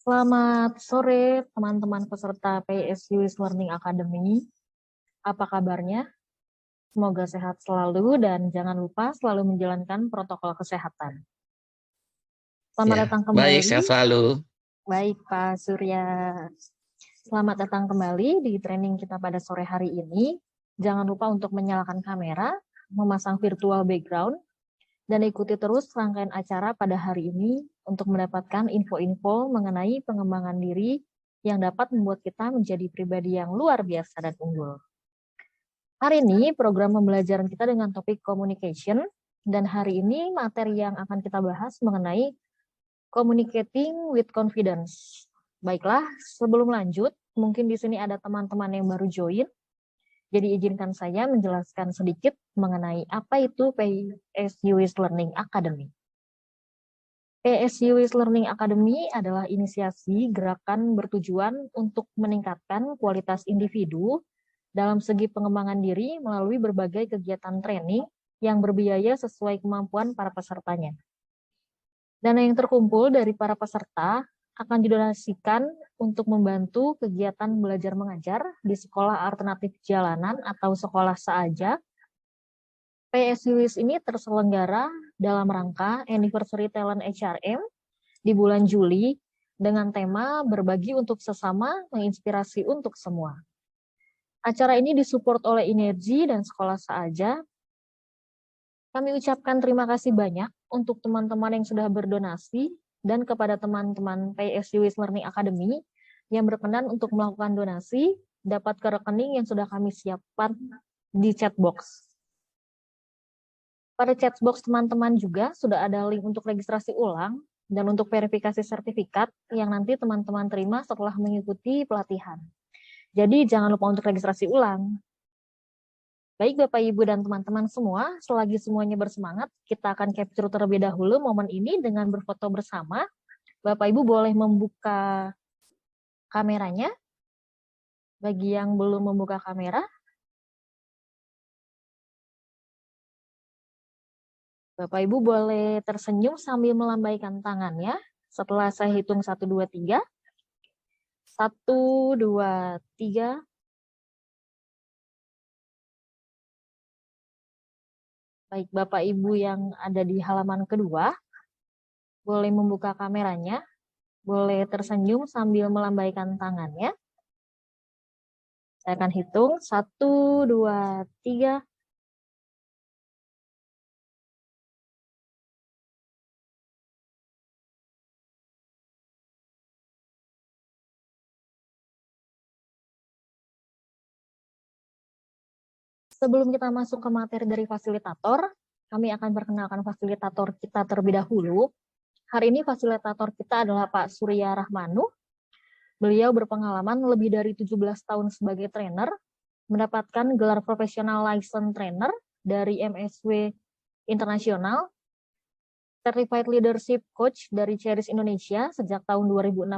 Selamat sore teman-teman peserta PSU Learning Academy. Apa kabarnya? Semoga sehat selalu dan jangan lupa selalu menjalankan protokol kesehatan. Selamat datang Baik, kembali. sehat selalu. Baik, Pak Surya. Selamat datang kembali di training kita pada sore hari ini. Jangan lupa untuk menyalakan kamera, memasang virtual background, dan ikuti terus rangkaian acara pada hari ini untuk mendapatkan info-info mengenai pengembangan diri yang dapat membuat kita menjadi pribadi yang luar biasa dan unggul. Hari ini program pembelajaran kita dengan topik communication, dan hari ini materi yang akan kita bahas mengenai communicating with confidence. Baiklah, sebelum lanjut, mungkin di sini ada teman-teman yang baru join. Jadi izinkan saya menjelaskan sedikit mengenai apa itu PSU Learning Academy. PSU Learning Academy adalah inisiasi gerakan bertujuan untuk meningkatkan kualitas individu dalam segi pengembangan diri melalui berbagai kegiatan training yang berbiaya sesuai kemampuan para pesertanya. Dana yang terkumpul dari para peserta akan didonasikan untuk membantu kegiatan belajar mengajar di sekolah alternatif jalanan atau sekolah seadanya. PSU ini terselenggara dalam rangka Anniversary Talent HRM di bulan Juli dengan tema berbagi untuk sesama, menginspirasi untuk semua. Acara ini disupport oleh Inergi dan sekolah seadanya. Kami ucapkan terima kasih banyak untuk teman-teman yang sudah berdonasi dan kepada teman-teman PSU Learning Academy yang berkenan untuk melakukan donasi, dapat ke rekening yang sudah kami siapkan di chat box. Pada chat box teman-teman juga sudah ada link untuk registrasi ulang dan untuk verifikasi sertifikat yang nanti teman-teman terima setelah mengikuti pelatihan. Jadi jangan lupa untuk registrasi ulang. Baik Bapak Ibu dan teman-teman semua, selagi semuanya bersemangat, kita akan capture terlebih dahulu momen ini dengan berfoto bersama. Bapak Ibu boleh membuka kameranya. Bagi yang belum membuka kamera, Bapak Ibu boleh tersenyum sambil melambaikan tangannya. Setelah saya hitung 1, 2, 3. 1, 2, 3. Baik, Bapak Ibu yang ada di halaman kedua, boleh membuka kameranya, boleh tersenyum sambil melambaikan tangannya. Saya akan hitung 1, 2, 3. Sebelum kita masuk ke materi dari fasilitator, kami akan perkenalkan fasilitator kita terlebih dahulu. Hari ini fasilitator kita adalah Pak Surya Rahmanu. Beliau berpengalaman lebih dari 17 tahun sebagai trainer, mendapatkan gelar profesional license trainer dari MSW Internasional, Certified Leadership Coach dari Cheris Indonesia sejak tahun 2016,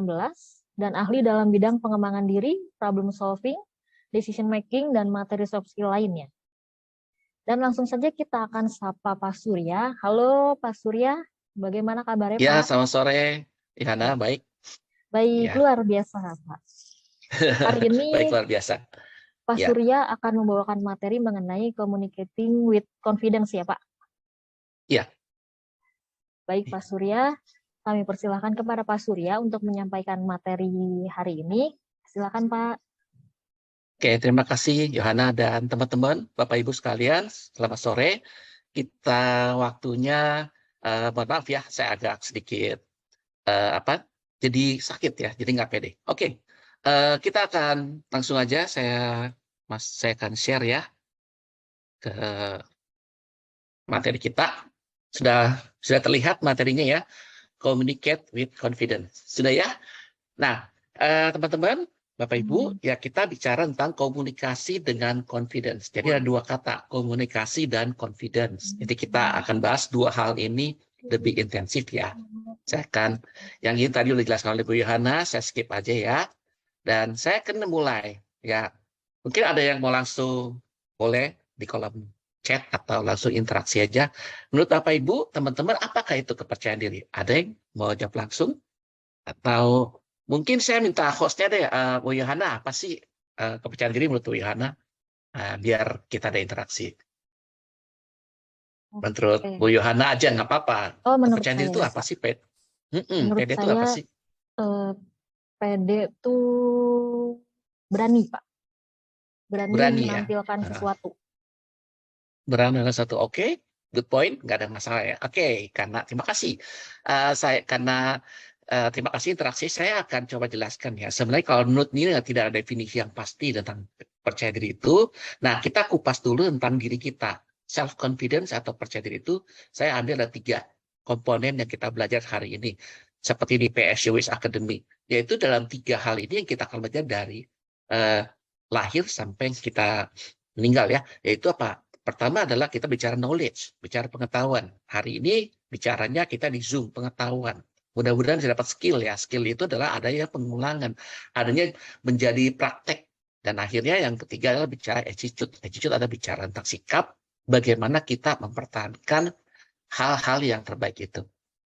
dan ahli dalam bidang pengembangan diri, problem solving, decision making, dan materi soft skill lainnya. Dan langsung saja kita akan sapa Pak Surya. Halo Pak Surya, bagaimana kabarnya Ya, Pak? selamat sore. Ihana, baik. Baik, Ya. luar biasa Pak. Hari ini baik, luar biasa. Pak Surya akan membawakan materi mengenai communicating with confidence ya Pak? Ya. Baik Pak Surya, kami persilahkan kepada Pak Surya untuk menyampaikan materi hari ini. Silakan Pak. Oke, terima kasih Yohana dan teman-teman, Bapak Ibu sekalian. Selamat sore. Kita waktunya, mohon maaf ya, saya agak sedikit jadi sakit ya, jadi nggak pede. Oke, kita akan langsung aja. Saya akan share ya ke materi kita. Sudah terlihat materinya ya. Communicate with confidence. Sudah ya? Nah, teman-teman, Bapak Ibu, ya kita bicara tentang komunikasi dengan confidence. Jadi ada dua kata, komunikasi dan confidence. Jadi kita akan bahas dua hal ini lebih intensif ya. Saya akan, yang ini tadi udah dijelaskan oleh Bu Yohana, saya skip aja ya. Dan saya akan mulai ya. Mungkin ada yang mau langsung, boleh di kolom chat atau langsung interaksi aja. Menurut Bapak Ibu, teman-teman, apakah itu kepercayaan diri? Ada yang mau jawab langsung? Atau Mungkin saya minta hostnya deh, Bu Yohana, apa sih kepercayaan diri menurut Bu Yohana? Biar kita ada interaksi. Menurut Oke. Bu Yohana aja nggak apa-apa. Oh, menurut Kepercayaan diri saya itu ya, apa Pak. sih, Pet? Menurut PD itu apa saya sih? eh, PD tuh berani, Pak. Berani Berani ya. menampilkan Nah, sesuatu. berani adalah satu. Oke, good point, nggak ada masalah ya. Oke, karena terima kasih. Terima kasih interaksi. Saya akan coba jelaskan ya. Sebenarnya kalau menurut ini tidak ada definisi yang pasti tentang percaya diri itu. Nah, kita kupas dulu tentang diri kita. Self confidence atau percaya diri itu saya ambil ada 3 komponen yang kita belajar hari ini. Seperti di PSU Wish Academy. Yaitu dalam 3 hal ini yang kita akan belajar dari lahir sampai kita meninggal ya. Yaitu apa? Pertama adalah kita bicara knowledge, bicara pengetahuan. Hari ini bicaranya kita di Zoom, pengetahuan. Mudah-mudahan bisa dapat skill ya. Skill itu adalah adanya pengulangan, adanya menjadi praktek. Dan akhirnya yang ketiga adalah bicara attitude. Attitude adalah bicara tentang sikap, bagaimana kita mempertahankan hal-hal yang terbaik itu.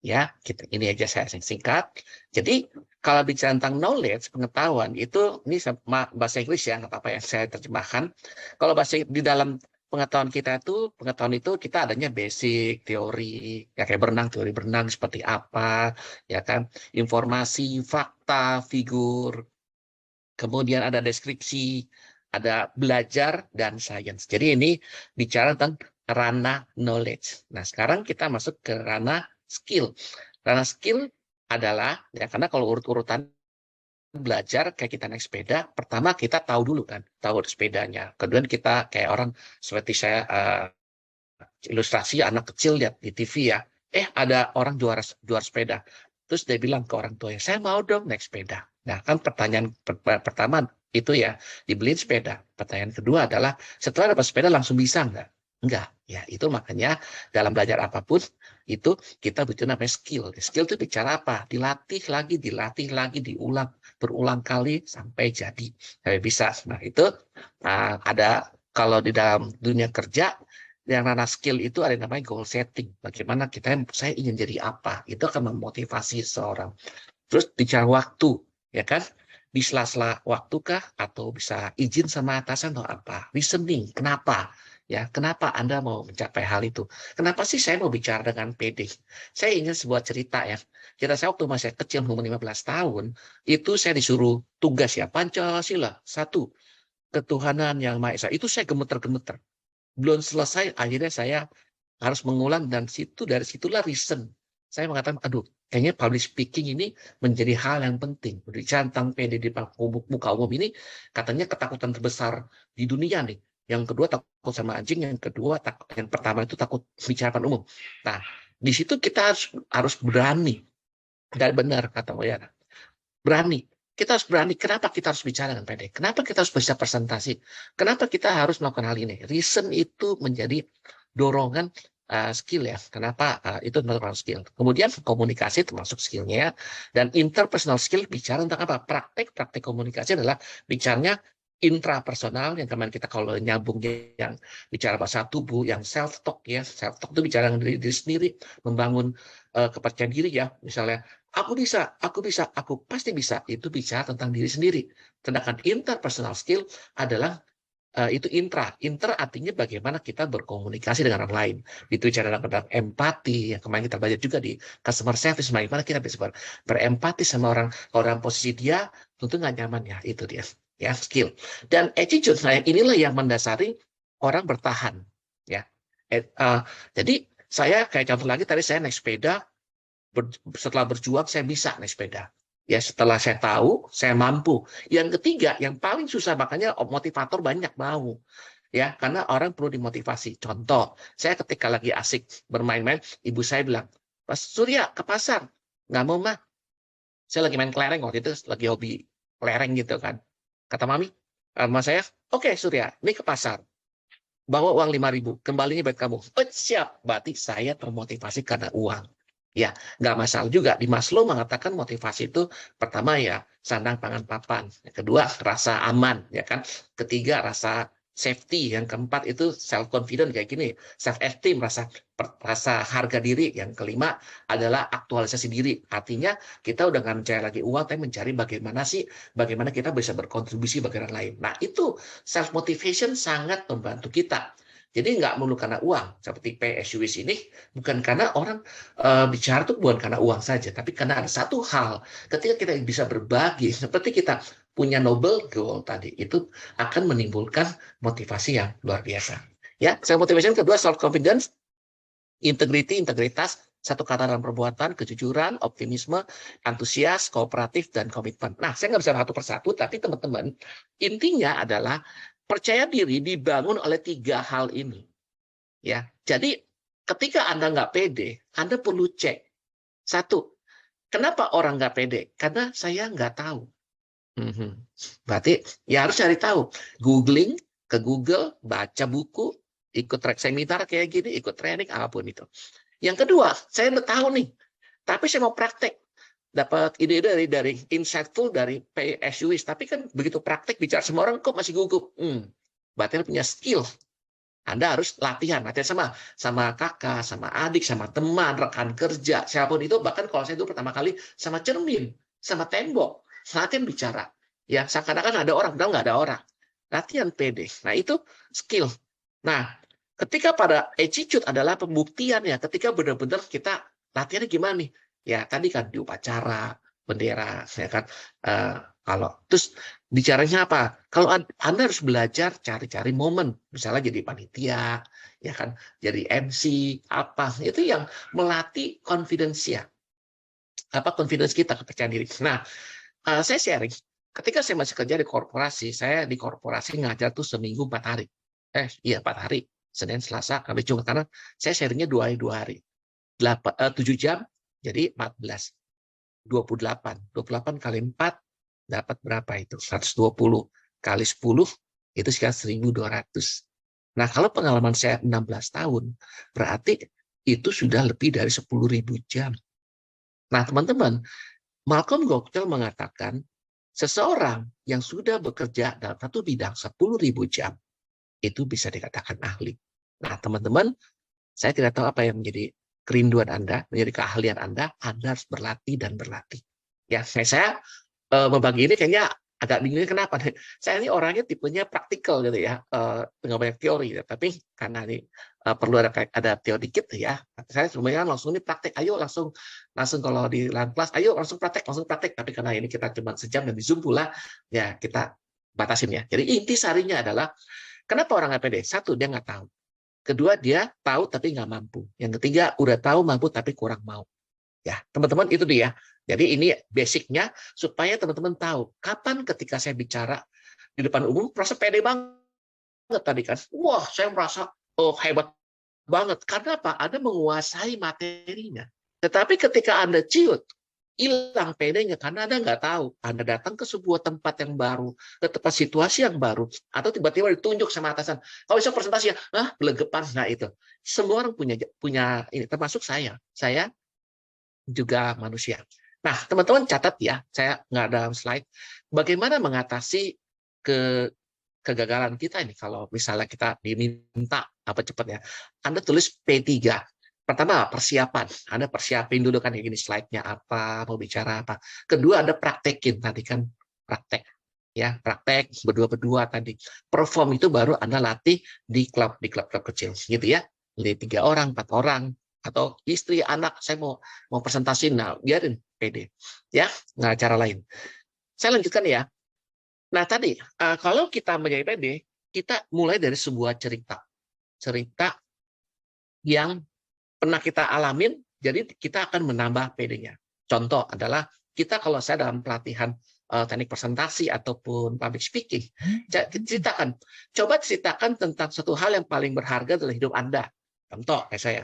Ya, ini aja saya singkat. Jadi kalau bicara tentang knowledge, pengetahuan itu ini sama bahasa Inggris ya, nggak apa-apa yang saya terjemahkan. Kalau bahasa di dalam pengetahuan kita itu, pengetahuan itu kita adanya basic, teori, ya kayak berenang, teori berenang seperti apa, ya kan, informasi, fakta, figur, kemudian ada deskripsi, ada belajar dan sains. Jadi ini bicara tentang ranah knowledge. Nah, sekarang kita masuk ke ranah skill. Ranah skill adalah ya karena kalau urut-urutan belajar kayak kita naik sepeda, pertama kita tahu dulu kan, tahu sepedanya. Kemudian kita kayak orang seperti saya ilustrasi anak kecil lihat di TV ya, ada orang juara sepeda. Terus dia bilang ke orang tuanya, saya mau dong naik sepeda. Nah kan pertanyaan pertama itu ya, dibeliin sepeda. Pertanyaan kedua adalah, setelah dapat sepeda langsung bisa nggak? Enggak. Ya itu makanya dalam belajar apapun, itu kita butuh namanya skill. Skill itu bicara apa? Dilatih lagi, diulang, berulang kali sampai jadi. Sampai bisa. Nah itu ada, kalau di dalam dunia kerja, yang ranah skill itu ada yang namanya goal setting. Bagaimana saya ingin jadi apa? Itu akan memotivasi seorang. Terus bicara waktu, ya kan? Di sela-sela waktu kah? Atau bisa izin sama atasan atau apa? Listening, kenapa? Ya, kenapa Anda mau mencapai hal itu? Kenapa sih saya mau bicara dengan PD? Saya ingin sebuah cerita ya. Cerita saya waktu masih kecil, umur 15 tahun, itu saya disuruh tugas ya, Pancasila, 1, ketuhanan yang Maha Esa. Itu saya gemeter-gemeter. Belum selesai, akhirnya saya harus mengulang dan dari situlah reason. Saya mengatakan, aduh, kayaknya public speaking ini menjadi hal yang penting. Berbicara tentang PD di muka umum ini, katanya ketakutan terbesar di dunia nih. Yang kedua takut sama anjing, yang pertama itu takut bicarakan umum. Nah, di situ kita harus berani. Dan benar kata Moyana. Berani. Kita harus berani. Kenapa kita harus bicara dengan PD? Kenapa kita harus bisa presentasi? Kenapa kita harus melakukan hal ini? Reason itu menjadi dorongan skill ya. Kenapa itu termasuk skill? Kemudian komunikasi termasuk skillnya. Dan interpersonal skill bicara tentang apa? Praktek komunikasi adalah bicaranya intrapersonal yang kemarin kita kalau nyambungnya yang bicara bahasa tubuh, yang self talk ya. Self talk itu bicara dengan diri sendiri, membangun kepercayaan diri ya. Misalnya aku bisa, aku pasti bisa. Itu bicara tentang diri sendiri. Sedangkan interpersonal skill adalah itu intra. Intra artinya bagaimana kita berkomunikasi dengan orang lain. Itu bicara tentang empati. Yang kemarin kita belajar juga di customer service. Bagaimana kita bisa berempati sama orang posisi dia, tentu nggak nyaman ya. Itu dia. Ya, skill. Dan attitude, nah inilah yang mendasari orang bertahan. Ya. Jadi saya kayak contoh lagi tadi saya naik sepeda, setelah berjuang saya bisa naik sepeda. Ya setelah saya tahu, saya mampu. Yang ketiga, yang paling susah makanya motivator banyak mau. Ya, karena orang perlu dimotivasi. Contoh, saya ketika lagi asik bermain-main, ibu saya bilang, Mas Surya ke pasar. Nggak mau mah. Saya lagi main kelereng waktu itu, lagi hobi kelereng gitu kan. Kata mami, sama saya, oke Surya, ini ke pasar. Bawa uang 5.000, kembalinya buat kamu. Oh, siap, berarti saya termotivasi karena uang. Ya, nggak masalah juga. Di Maslow mengatakan motivasi itu pertama ya sandang pangan papan. Yang kedua rasa aman, ya kan. Ketiga rasa safety, yang keempat itu self confident kayak gini, self esteem, rasa harga diri, yang kelima adalah aktualisasi diri. Artinya kita udah nggak mencari lagi uang, tapi mencari bagaimana kita bisa berkontribusi bagi orang lain. Nah, itu self motivation sangat membantu kita. Jadi nggak melulu karena uang, seperti PSUS ini bukan karena orang bicara tuh bukan karena uang saja, tapi karena ada satu hal, ketika kita bisa berbagi, seperti kita punya noble goal tadi, itu akan menimbulkan motivasi yang luar biasa. Ya, self motivation kedua self confidence, integrity, integritas, satu kata dalam perbuatan, kejujuran, optimisme, antusias, kooperatif, dan komitmen. Nah, saya nggak bisa satu persatu, tapi teman-teman, intinya adalah percaya diri dibangun oleh 3 hal ini. Ya, jadi ketika Anda nggak pede, Anda perlu cek. 1, kenapa orang nggak pede? Karena saya nggak tahu. Berarti ya harus cari tahu. Googling, ke Google, baca buku, ikut seminar kayak gini, ikut training, apapun itu. Yang kedua, saya udah tahu nih, tapi saya mau praktek. Dapat ide dari insightful dari PSUIS, tapi kan begitu praktek bicara sama orang kok masih gugup. Berarti Anda punya skill. Anda harus latihan sama kakak, sama adik, sama teman, rekan kerja, siapapun itu. Bahkan kalau saya dulu pertama kali sama cermin, sama tembok, latihan bicara. Ya, seakan-akan ada orang, padahal nggak ada orang. Latihan pede. Nah, itu skill. Nah, ketika pada attitude adalah pembuktiannya, ketika benar-benar kita latihannya gimana nih? Ya, tadi kan di upacara, bendera, ya kan. Kalau terus bicaranya apa? Kalau Anda harus belajar cari-cari momen, misalnya jadi panitia, ya kan, jadi MC, apa itu yang melatih confidence kita, kepercayaan diri. Nah, saya sharing, ketika saya masih kerja di korporasi ngajar tuh seminggu 4 hari. 4 hari, Senin, Selasa, Kamis, Jumat, karena saya sharingnya 2 hari. 7 jam, jadi 14. 28 kali 4 dapat berapa itu? 120 kali 10 itu sekitar 1.200. Nah, kalau pengalaman saya 16 tahun, berarti itu sudah lebih dari 10.000 jam. Nah, teman-teman, Malcolm Gladwell mengatakan seseorang yang sudah bekerja dalam satu bidang 10.000 jam itu bisa dikatakan ahli. Nah, teman-teman, saya tidak tahu apa yang menjadi kerinduan Anda, menjadi keahlian Anda harus berlatih dan berlatih. Ya, saya membagi ini kayaknya agak bingungnya kenapa. Saya ini orangnya tipenya praktikal gitu ya, nggak banyak teori. Tapi karena ini perlu ada teori dikit ya, saya sebenarnya langsung ini praktek. Ayo langsung kalau di kelas, ayo langsung praktek. Tapi karena ini kita cuma sejam dan di Zoom pula, ya kita batasin ya. Jadi inti sarinya adalah, kenapa orang nggak pede? 1, dia nggak tahu. Kedua, dia tahu tapi nggak mampu. Yang ketiga, udah tahu mampu tapi kurang mau. Ya, teman-teman, itu dia. Jadi ini basicnya supaya teman-teman tahu kapan ketika saya bicara di depan umum merasa pede banget tadi kan. Wah, saya merasa hebat banget. Karena apa? Anda menguasai materinya. Tetapi ketika Anda ciut, hilang pedenya karena Anda nggak tahu. Anda datang ke sebuah tempat yang baru, ke tempat situasi yang baru, atau tiba-tiba ditunjuk sama atasan. Kalau bisa presentasi ya, belegepan. Nah, itu. Semua orang punya ini, termasuk saya. Saya juga manusia. Nah, teman-teman catat ya, saya nggak ada slide. Bagaimana mengatasi kegagalan kita ini kalau misalnya kita diminta apa cepatnya. Anda tulis P3. Pertama, persiapan. Anda persiapin dulu kan ini slide-nya apa, mau bicara apa. Kedua, Anda praktekin tadi kan praktek. Ya, praktek berdua-berdua tadi. Perform itu baru Anda latih di klub kecil gitu ya. Jadi 3 orang, 4 orang, atau istri, anak, saya mau presentasi, nah biarin pede ya, nggak cara lain. Saya lanjutkan ya. Nah tadi kalau kita menjadi pede, kita mulai dari sebuah cerita yang pernah kita alamin, jadi kita akan menambah pedenya. Contoh adalah kita, kalau saya dalam pelatihan teknik presentasi ataupun public speaking, coba ceritakan tentang satu hal yang paling berharga dalam hidup Anda. Contoh, kayak saya,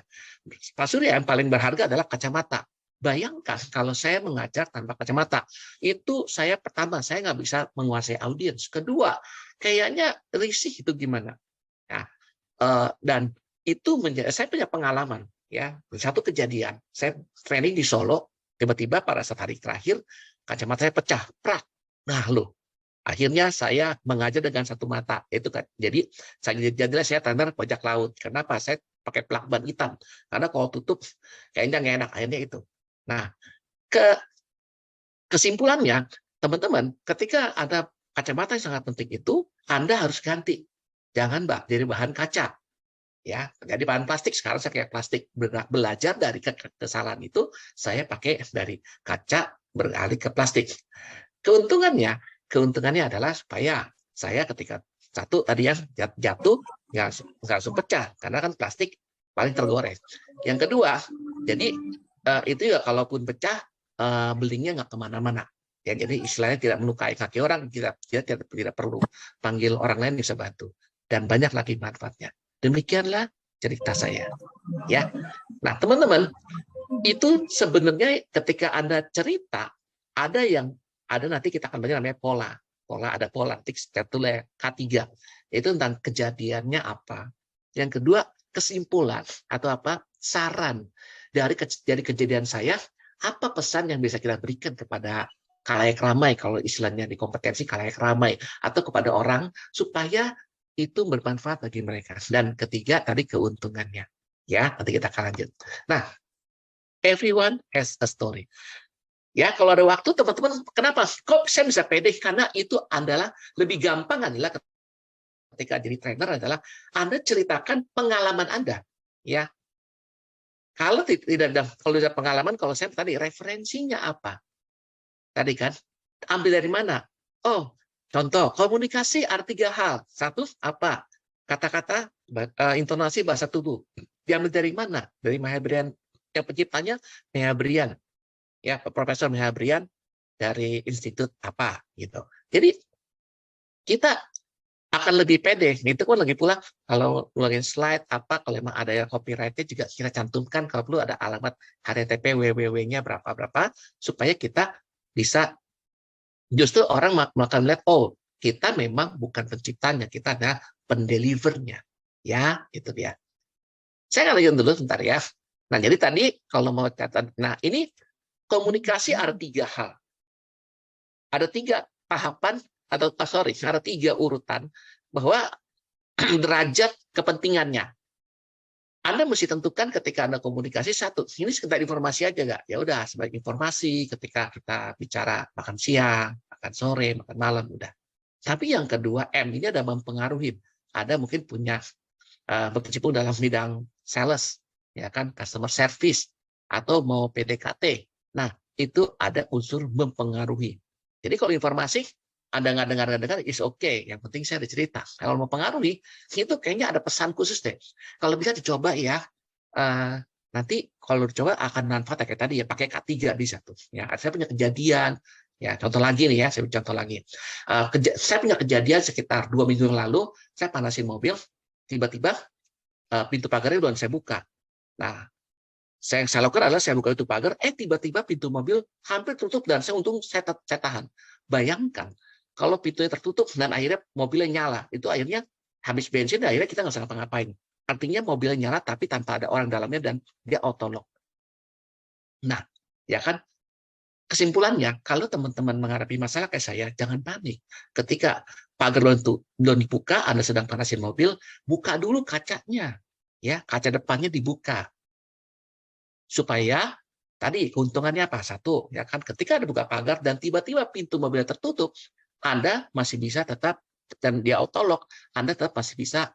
Pak Surya, yang paling berharga adalah kacamata. Bayangkan kalau saya mengajar tanpa kacamata, itu saya nggak bisa menguasai audiens. Kedua, kayaknya risih itu gimana? Nah, dan itu saya punya pengalaman ya. Satu kejadian, saya training di Solo, tiba-tiba pada saat hari terakhir kacamata saya pecah, prak. Nah, loh, Akhirnya saya mengajar dengan satu mata, itu kan. Jadi jadilah saya trainer bajak laut. Kenapa? Saya pakai plakban hitam. Karena kalau tutup kayaknya nggak enak. Akhirnya itu. Nah, kesimpulannya, teman-teman, ketika ada kacamata yang sangat penting itu, Anda harus ganti. Jangan dari bahan kaca. Ya, jadi bahan plastik. Sekarang saya kayak plastik. Belajar dari kesalahan itu, saya pakai dari kaca beralih ke plastik. Keuntungannya adalah supaya saya ketika satu tadi yang jatuh nggak langsung pecah karena kan plastik paling tergores. Yang kedua, jadi itu ya kalaupun pecah belingnya nggak kemana-mana. Ya, jadi istilahnya tidak melukai kaki orang, tidak perlu panggil orang lain bisa bantu dan banyak lagi manfaatnya. Demikianlah cerita saya. Ya, nah teman-teman itu sebenarnya ketika Anda cerita ada nanti kita akan belajar namanya pola ada pola K3 itu tentang kejadiannya apa. Yang kedua kesimpulan atau apa saran dari kejadian saya, apa pesan yang bisa kita berikan kepada khalayak ramai, kalau istilahnya di kompetensi khalayak ramai, atau kepada orang supaya itu bermanfaat bagi mereka. Dan ketiga tadi keuntungannya. Ya, nanti kita akan lanjut. Nah, everyone has a story. Ya, kalau ada waktu teman-teman, kenapa? Kok saya bisa pede? Karena itu adalah lebih gampang adalah ketika jadi trainer adalah Anda ceritakan pengalaman Anda. Ya, kalau tidak ada pengalaman, kalau saya tadi referensinya apa? Tadi kan ambil dari mana? Oh, contoh komunikasi ada 3 hal. Satu apa? Kata-kata, intonasi, bahasa tubuh. Diambil dari mana? Dari Maha Brian, yang penciptanya Maha Brian. Ya, Profesor Maha Brian dari institut apa gitu. Jadi kita akan lebih pede. Itu pun lagi pula kalau ngeluarin slide apa, kalau memang ada yang copyright-nya juga kita cantumkan, kalau perlu ada alamat HTTP www-nya berapa supaya kita bisa justru orang akan melihat oh kita memang bukan penciptanya, kita adalah pendelivernya. Ya, itu dia. Saya akan lanjut dulu sebentar ya. Nah, jadi tadi kalau mau catat, nah ini komunikasi ada 3 hal. Ada 3 tahapan atau ada 3 urutan bahwa derajat kepentingannya. Anda mesti tentukan ketika Anda komunikasi satu, ini sekedar informasi aja nggak? Ya udah sebagai informasi ketika kita bicara makan siang, makan sore, makan malam udah. Tapi yang kedua M ini ada mempengaruhi. Ada mungkin punya berkecimpung dalam bidang sales, ya kan, customer service atau mau PDKT. Nah, itu ada unsur mempengaruhi. Jadi kalau informasi Anda nggak dengar is okay. Yang penting saya ada cerita. Kalau mau pengaruhi, itu kayaknya ada pesan khusus deh. Kalau bisa dicoba ya, nanti kalau dicoba akan manfaat kayak tadi ya, pakai K3 bisa tuh. Ya, saya punya kejadian. Ya, contoh lagi nih ya, saya contoh lagi. Saya punya kejadian sekitar 2 minggu yang lalu, saya panasin mobil, tiba-tiba pintu pagarnya udah saya buka. Nah, yang saya lakukan adalah saya buka pintu pagar, tiba-tiba pintu mobil hampir tutup dan saya tahan. Bayangkan kalau pintunya tertutup dan akhirnya mobilnya nyala, itu akhirnya habis bensin dan akhirnya kita nggak bisa ngapa-ngapain. Artinya mobilnya nyala tapi tanpa ada orang dalamnya dan dia auto-lock. Nah, ya kan? Kesimpulannya, kalau teman-teman menghadapi masalah kayak saya, jangan panik. Ketika pagar belum dibuka, Anda sedang panasin mobil, buka dulu kacanya. Ya, kaca depannya dibuka. Supaya tadi keuntungannya apa? Satu, ya kan ketika Anda buka pagar dan tiba-tiba pintu mobil tertutup, Anda masih bisa tetap dan dia auto-lock, Anda tetap masih bisa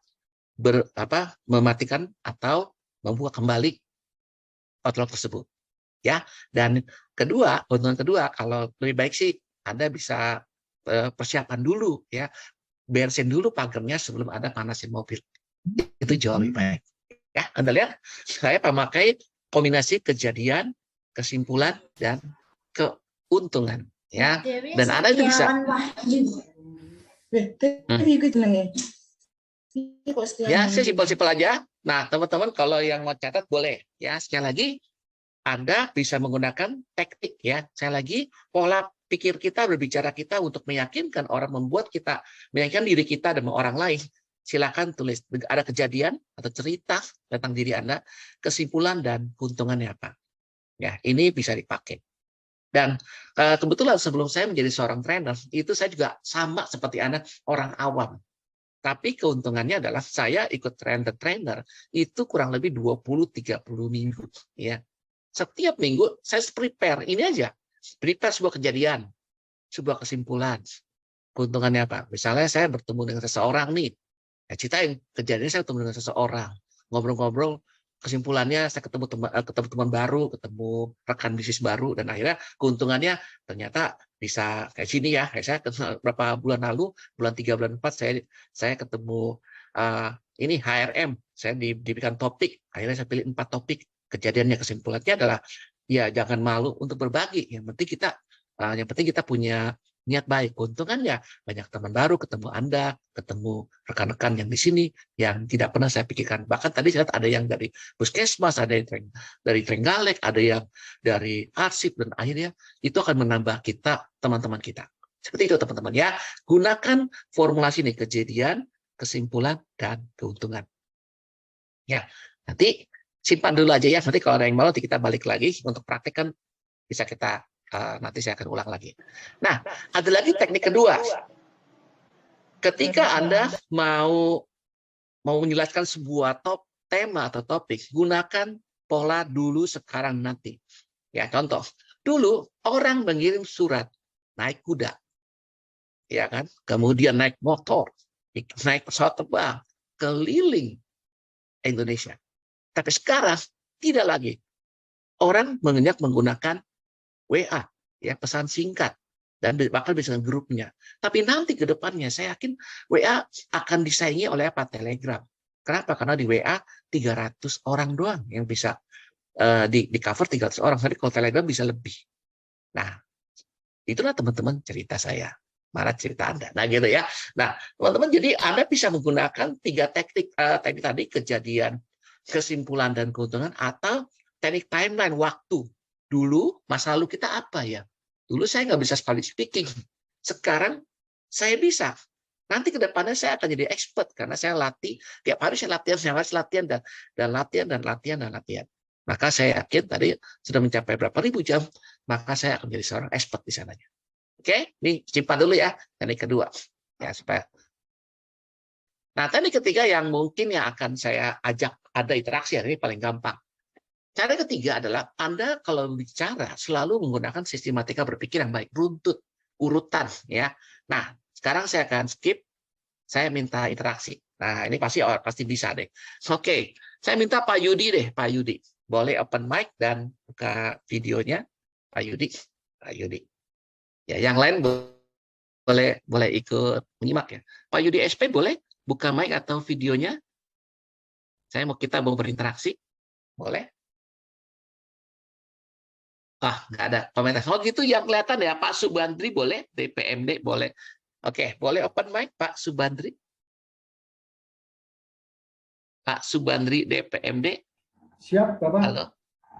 mematikan atau membuka kembali auto-lock tersebut. Ya, dan keuntungan kedua, kalau lebih baik sih Anda bisa persiapan dulu ya, beresin dulu pagarnya sebelum Anda panasin mobil. Itu jauh lebih baik. Ya, Anda lihat saya memakai kombinasi kejadian, kesimpulan dan keuntungan ya. Dan Anda itu bisa ya, saya simpel-simpel aja. Nah, teman-teman kalau yang mau catat boleh ya. Sekali lagi Anda bisa menggunakan teknik ya. Saya lagi pola pikir kita, berbicara kita untuk meyakinkan orang, membuat kita meyakinkan diri kita dan orang lain. Silakan tulis ada kejadian atau cerita tentang diri Anda, kesimpulan dan keuntungannya apa. Ya, ini bisa dipakai. Dan kebetulan sebelum saya menjadi seorang trainer, itu saya juga sama seperti Anda, orang awam. Tapi keuntungannya adalah saya ikut trainer itu kurang lebih 20-30 minggu. Ya. Setiap minggu saya prepare, ini aja. Prepare sebuah kejadian, sebuah kesimpulan. Keuntungannya apa? Misalnya saya bertemu dengan seseorang nih. Ya, ceritain kejadiannya saya bertemu dengan seseorang. Ngobrol-ngobrol, kesimpulannya saya ketemu teman baru, ketemu rekan bisnis baru, dan akhirnya keuntungannya ternyata bisa kayak sini ya. Kayak saya beberapa bulan lalu, bulan 3, bulan 4, saya ketemu ini HRM. Saya diberikan topik, akhirnya saya pilih 4 topik. Kejadiannya, kesimpulannya adalah ya jangan malu untuk berbagi. Yang penting kita punya niat baik. Keuntungannya banyak teman baru, ketemu Anda, ketemu rekan-rekan yang di sini yang tidak pernah saya pikirkan. Bahkan tadi saya lihat ada yang dari Puskesmas, ada yang dari Trenggalek, ada yang dari Arsip, dan akhirnya itu akan menambah kita, teman-teman kita. Seperti itu teman-teman ya. Gunakan formulasi ini, kejadian, kesimpulan, dan keuntungan. Ya, nanti simpan dulu aja ya. Nanti kalau ada yang mau nanti kita balik lagi untuk praktekkan, bisa kita nanti saya akan ulang lagi. Nah, ada lagi teknik kedua. Ketika Anda mau menjelaskan sebuah tema atau topik, gunakan pola dulu, sekarang, nanti. Ya, contoh. Dulu orang mengirim surat naik kuda, ya kan? Kemudian naik motor, naik pesawat terbang, keliling Indonesia. Tapi sekarang tidak lagi. Orang menggunakan WA, ya, pesan singkat, dan bahkan bisa grupnya. Tapi nanti ke depannya saya yakin WA akan disaingi oleh apa? Telegram. Kenapa? Karena di WA 300 orang doang yang bisa di cover 300 orang. Tapi kalau Telegram bisa lebih. Nah, itulah teman-teman cerita saya. Mana cerita Anda? Nah, gitu ya. Nah, teman-teman, jadi Anda bisa menggunakan 3 teknik tadi, kejadian, kesimpulan, dan keuntungan, atau teknik timeline, waktu. Dulu masa lalu kita apa ya? Dulu saya nggak bisa public speaking. Sekarang saya bisa. Nanti ke depannya saya akan jadi expert karena saya latih tiap hari, saya latihan dan latihan. Maka saya yakin tadi sudah mencapai berapa ribu jam, maka saya akan menjadi seorang expert di sananya. Oke, ini simpan dulu ya. Teknik kedua. Ya, supaya. Nah, teknik ketiga yang mungkin yang akan saya ajak ada interaksi, ini paling gampang. Cara ketiga adalah Anda kalau bicara selalu menggunakan sistematika berpikir yang baik, runtut, urutan, ya. Nah, sekarang saya akan skip, saya minta interaksi. Nah, ini pasti bisa deh. Oke, saya minta Pak Yudi deh, Pak Yudi. Boleh open mic dan buka videonya, Pak Yudi. Pak Yudi. Ya, yang lain boleh ikut menyimak ya. Pak Yudi SP boleh buka mic atau videonya? Kita mau berinteraksi, boleh? Nggak ada komentar. Oh gitu yang kelihatan ya, Pak Subandri boleh, DPMD boleh. Oke, boleh open mic Pak Subandri. Pak Subandri DPMD. Siap, Bapak. Halo.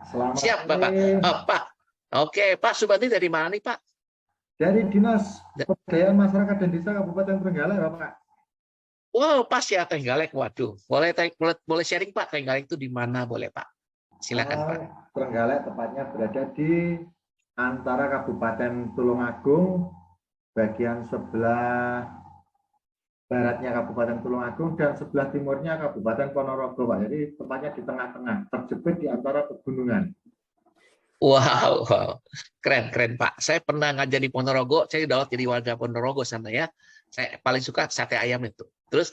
Selamat Siap, Bapak. Pak. Oke, Pak Subandri dari mana nih, Pak? Dari Dinas Pemberdayaan Masyarakat dan Desa Kabupaten Trenggalek, Bapak. Wow, pas ya Trenggalek. Waduh, boleh sharing Pak, Trenggalek itu di mana boleh Pak? Silakan Pak. Trenggalek tepatnya berada di antara Kabupaten Tulungagung, bagian sebelah baratnya Kabupaten Tulungagung dan sebelah timurnya Kabupaten Ponorogo, Pak. Jadi tepatnya di tengah-tengah, terjepit di antara pegunungan. Wow, keren Pak. Saya pernah ngajar di Ponorogo, saya udah jadi warga Ponorogo sana ya. Saya paling suka sate ayam itu. Terus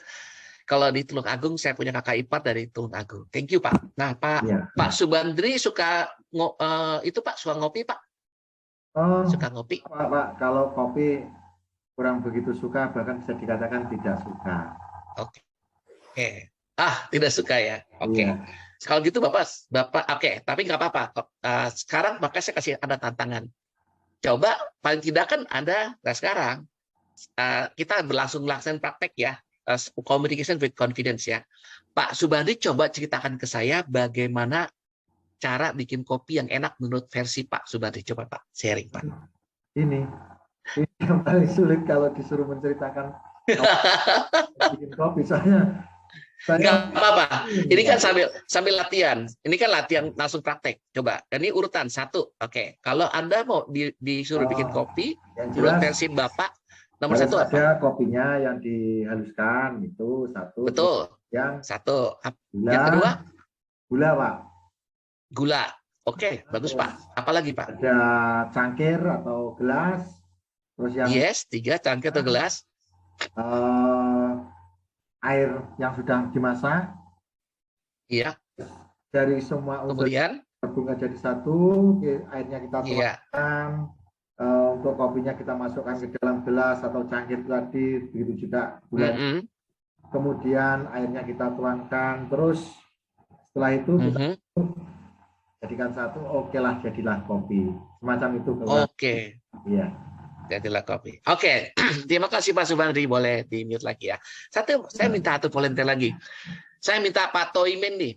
kalau di Tulungagung saya punya kakak ipar dari Tulungagung. Thank you Pak. Nah Pak Subandri suka itu Pak, suka ngopi Pak? Suka ngopi? Pak, kalau kopi kurang begitu suka, bahkan bisa dikatakan tidak suka. Oke. Tidak suka ya. Oke. Kalau gitu Bapak, oke, tapi nggak apa-apa. Sekarang maka saya kasih Anda tantangan. Coba paling tidak kan Anda, sekarang kita langsung praktek ya. Communication with confidence ya. Pak Subandri coba ceritakan ke saya bagaimana cara bikin kopi yang enak menurut versi Pak Subandri. Coba Pak, sharing Pak. Ini yang paling sulit kalau disuruh menceritakan bikin kopi. Soalnya Nggak Saya apa-apa. Ini kan sambil latihan. Ini kan latihan langsung praktek. Coba. Ini urutan 1. Oke. Kalau Anda mau disuruh bikin kopi, yang menurut jelas versi Bapak, nomor harus 1 apa? ada kopinya yang dihaluskan itu satu. Terus Betul. yang 1. Yang gula, kedua, gula Pak. gula. Oke, bagus Terus Pak. Apalagi Pak? ada cangkir atau gelas. Terus yang Yes, 3 cangkir atau gelas. eh, air yang sudah dimasak. Iya. Dari semua unsur Kemudian, gabung jadi satu, airnya kita iya. tuangkan, untuk kopinya kita masukkan ke dalam gelas atau cangkir tadi, begitu juga gula. Kemudian airnya kita tuangkan, terus setelah itu kita jadikan satu, jadilah kopi. Semacam itu. Oke. Iya. Jadilah kopi. Oke. Terima kasih Pak Subandri. Boleh di-mute lagi ya. Saya minta satu volunteer lagi. Saya minta Pak Toimin nih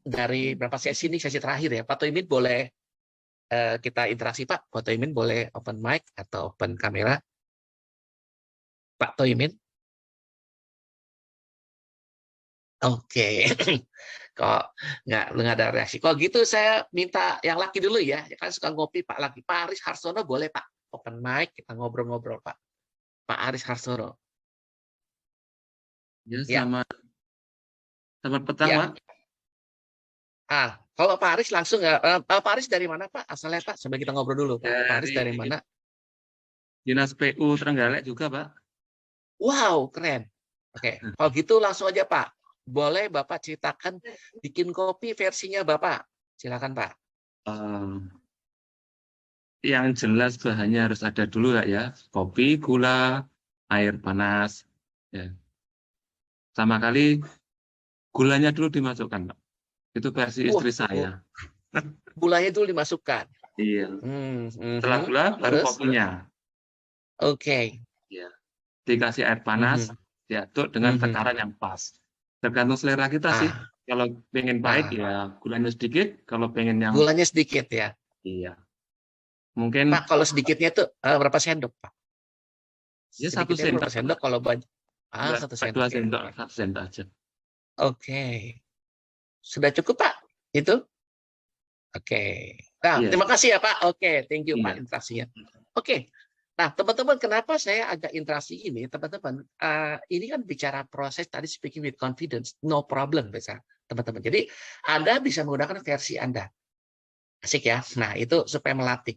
dari berapa sesi ini, sesi terakhir ya. Pak Toimin boleh kita interaksi Pak. Pak Toimin boleh open mic atau open kamera. Pak Toimin. Oke. Kok nggak ada reaksi. Kalau gitu saya minta yang laki dulu ya. Kan suka ngopi Pak laki. Pak Aris Harsono boleh Pak. Open mic, kita ngobrol-ngobrol Pak. Pak Aris Harsono. Ya, selamat petang, ya. Pak. Kalau Pak Aris langsung ya. Pak Aris dari mana Pak? Asalnya Pak, sambil kita ngobrol dulu Pak. Pak Aris dari mana? Dinas PU Trenggalek juga Pak. Wow, keren. Oke, kalau gitu langsung aja Pak. Boleh Bapak ceritakan bikin kopi versinya Bapak. Silakan Pak. Yang jelas bahannya harus ada dulu ya. Kopi, gula, air panas. Ya. Sama kali gulanya dulu dimasukkan Pak. Itu versi istri saya. Gulanya dulu dimasukkan. Iya. Setelah gula baru kopinya. Oke. Ya. Dikasih air panas, diaduk dengan takaran yang pas. Tergantung selera kita sih. Kalau pengen pahit ya gulanya sedikit. Kalau pengen yang gulanya sedikit ya. Iya. Mungkin Pak kalau sedikitnya itu berapa sendok Pak? Ya 1 sendok. Berapa sendok kalau banyak? 1 sendok. 2 sendok, 1 sendok aja. Oke. Sudah cukup Pak? Itu? Oke. Nah, terima kasih ya Pak. Oke, thank you Pak interaksinya. Oke. Nah, teman-teman, kenapa saya agak interaksi ini? Teman-teman, ini kan bicara proses tadi speaking with confidence, no problem, bisa teman-teman. Jadi, Anda bisa menggunakan versi Anda. Asik ya. Nah, itu supaya melatih.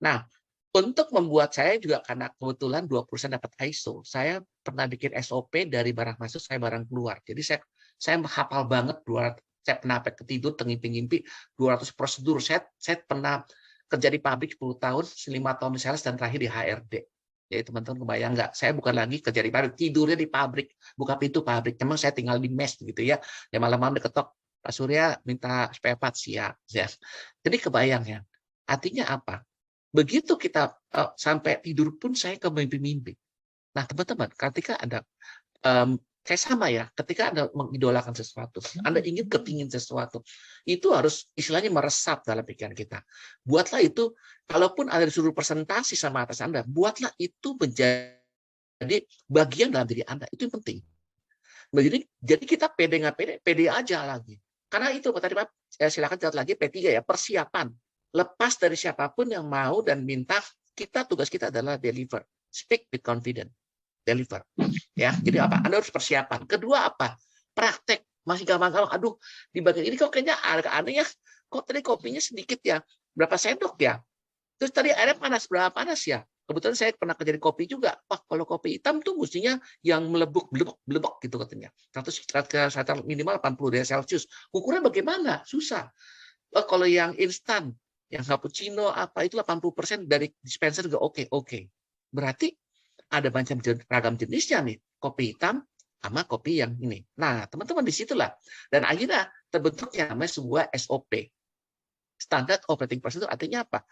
Nah, untuk membuat saya juga karena kebetulan 20% dapat ISO, saya pernah bikin SOP dari barang masuk, saya barang keluar. Jadi, saya hafal banget 200. Saya pernah ketidur, ngimpi-ngimpi 200 prosedur. Saya pernah kerja di pabrik 10 tahun, 5 tahun di sales, dan terakhir di HRD. Jadi teman-teman kebayang nggak? Saya bukan lagi kerja di pabrik, tidurnya di pabrik, buka pintu pabrik. Memang saya tinggal di mes gitu ya. Ya malam-malam diketok, Pak Surya minta spare part, siap. Ya. Jadi kebayang ya. Artinya apa? Begitu kita sampai tidur pun saya ke mimpi-mimpi. Nah teman-teman, ketika ada kayak sama ya, ketika Anda mengidolakan sesuatu, Anda ingin kepingin sesuatu, itu harus istilahnya meresap dalam pikiran kita. Buatlah itu, kalaupun Anda disuruh presentasi sama atas Anda, buatlah itu menjadi bagian dalam diri Anda. Itu yang penting. Jadi kita pede nggak pede, pede aja lagi. Karena itu, tadi Pak, silakan catat lagi P3 ya, persiapan. Lepas dari siapapun yang mau dan minta, tugas kita adalah deliver. Speak with confidence. Deliver ya. Jadi apa? Anda harus persiapan. Kedua apa? Praktek. Masih gampang-gampang. Aduh, di bagian ini kok kayaknya agak aneh ya. Kok tadi kopinya sedikit ya? Berapa sendok ya? Terus tadi airnya panas, berapa panas ya? Kebetulan saya pernah kerja di kopi juga. Wah, kalau kopi hitam tuh mestinya yang melebok gitu katanya. 100 minimal 80 derajat Celcius. Ukuran bagaimana? Susah. Kalau yang instan, yang cappuccino apa itu 80% dari dispenser juga oke. Berarti ada macam ragam jenisnya nih, kopi hitam sama kopi yang ini. Nah, teman-teman disitulah. Dan akhirnya terbentuknya namanya sebuah SOP. Standard Operating Procedure artinya apa?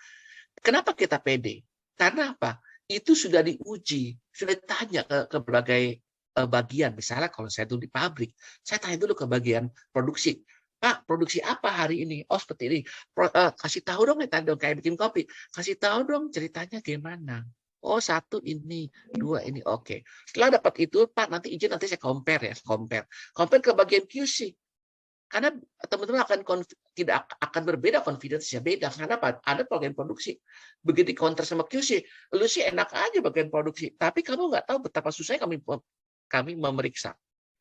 Kenapa kita pede? Karena apa? Itu sudah diuji, sudah ditanya ke berbagai bagian. Misalnya kalau saya dulu di pabrik, saya tanya dulu ke bagian produksi. Pak, produksi apa hari ini? Oh, seperti ini. Kasih tahu dong, kayak bikin kopi. Kasih tahu dong ceritanya gimana. Oh, satu ini, dua ini, oke. Setelah dapat itu, Pak, nanti izin nanti saya compare ya, compare ke bagian QC. Karena teman-teman tidak akan berbeda confidence-nya beda. Karena apa? Ada bagian produksi. Begitu counter sama QC, lu sih enak aja bagian produksi, tapi kamu nggak tahu betapa susahnya kami memeriksa.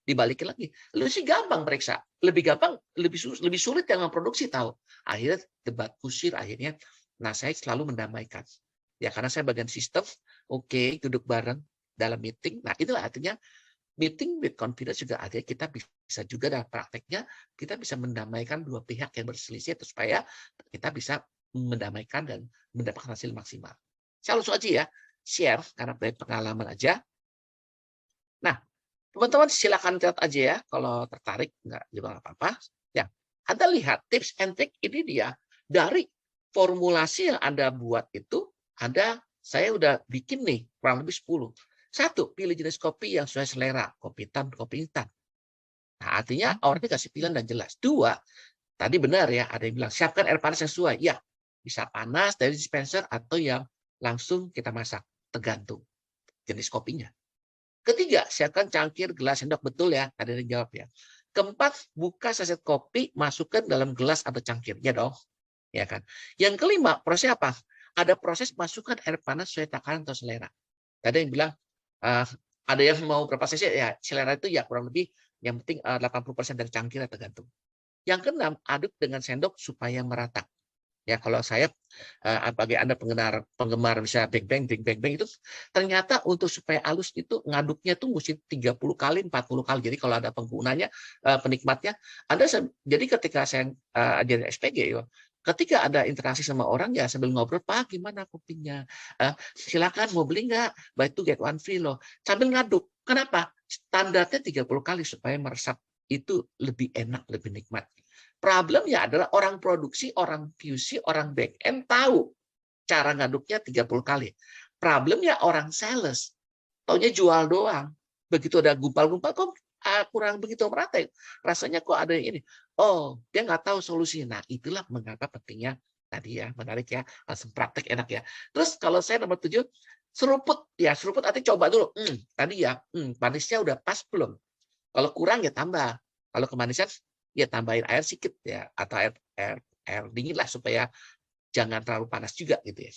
Dibalikin lagi, lu sih gampang periksa, lebih gampang, lebih sulit yang memproduksi tahu. Akhirnya debat kusir akhirnya. Nah, saya selalu mendamaikan. Ya, karena saya bagian sistem, oke, duduk bareng dalam meeting. Nah, itulah artinya meeting with confidence juga artinya kita bisa juga dalam prakteknya kita bisa mendamaikan dua pihak yang berselisih supaya kita bisa mendamaikan dan mendapatkan hasil maksimal. Saya langsung aja ya, share karena dari pengalaman aja. Nah, teman-teman silakan catat aja ya kalau tertarik, nggak juga nggak apa-apa. Ya, Anda lihat tips and trick ini dia dari formulasi yang Anda buat itu. Saya udah bikin nih kurang lebih 10. Satu, pilih jenis kopi yang sesuai selera, kopi hitam, kopi instan. Nah, artinya orang dikasih pilihan dan jelas. Dua, tadi benar ya, ada yang bilang siapkan air panas yang sesuai. Ya, bisa panas dari dispenser atau yang langsung kita masak, tergantung jenis kopinya. Ketiga, siapkan cangkir, gelas, sendok, betul ya, ada yang jawab ya. Keempat, buka saset kopi, masukkan dalam gelas atau cangkir, ya dong, ya kan. Yang kelima, proses apa? Ada proses masukkan air panas sesuai takaran atau selera. Tadi yang bilang ada yang mau berapa cc ya, selera itu ya kurang lebih yang penting 80% dari cangkir tergantung. Yang keenam, aduk dengan sendok supaya merata. Ya, kalau saya bagi Anda penggemar bisa bang bang itu ternyata untuk supaya halus itu ngaduknya tuh mesti 30 kali 40 kali. Jadi kalau ada penggunanya penikmatnya jadi ketika saya ajarin SPG ketika ada interaksi sama orang ya sambil ngobrol, Pak gimana kopinya? Silakan mau beli nggak? Buy two get one free loh. Sambil ngaduk. Kenapa? Standarnya 30 kali supaya meresap itu lebih enak, lebih nikmat. Problemnya adalah orang produksi, orang QC, orang back end tahu cara ngaduknya 30 kali. Problemnya orang sales, taunya jual doang. Begitu ada gumpal-gumpal, kok kurang begitu merata. Rasanya kok ada yang ini. Oh, dia nggak tahu solusinya. Nah, itulah mengapa pentingnya tadi ya, menarik ya, langsung praktek enak ya. Terus kalau saya nomor 7, seruput. Ya, seruput artinya coba dulu. Tadi ya, manisnya udah pas belum? Kalau kurang ya tambah. Kalau kemanisan ya tambahin air sedikit ya, atau air dingin lah supaya jangan terlalu panas juga gitu ya.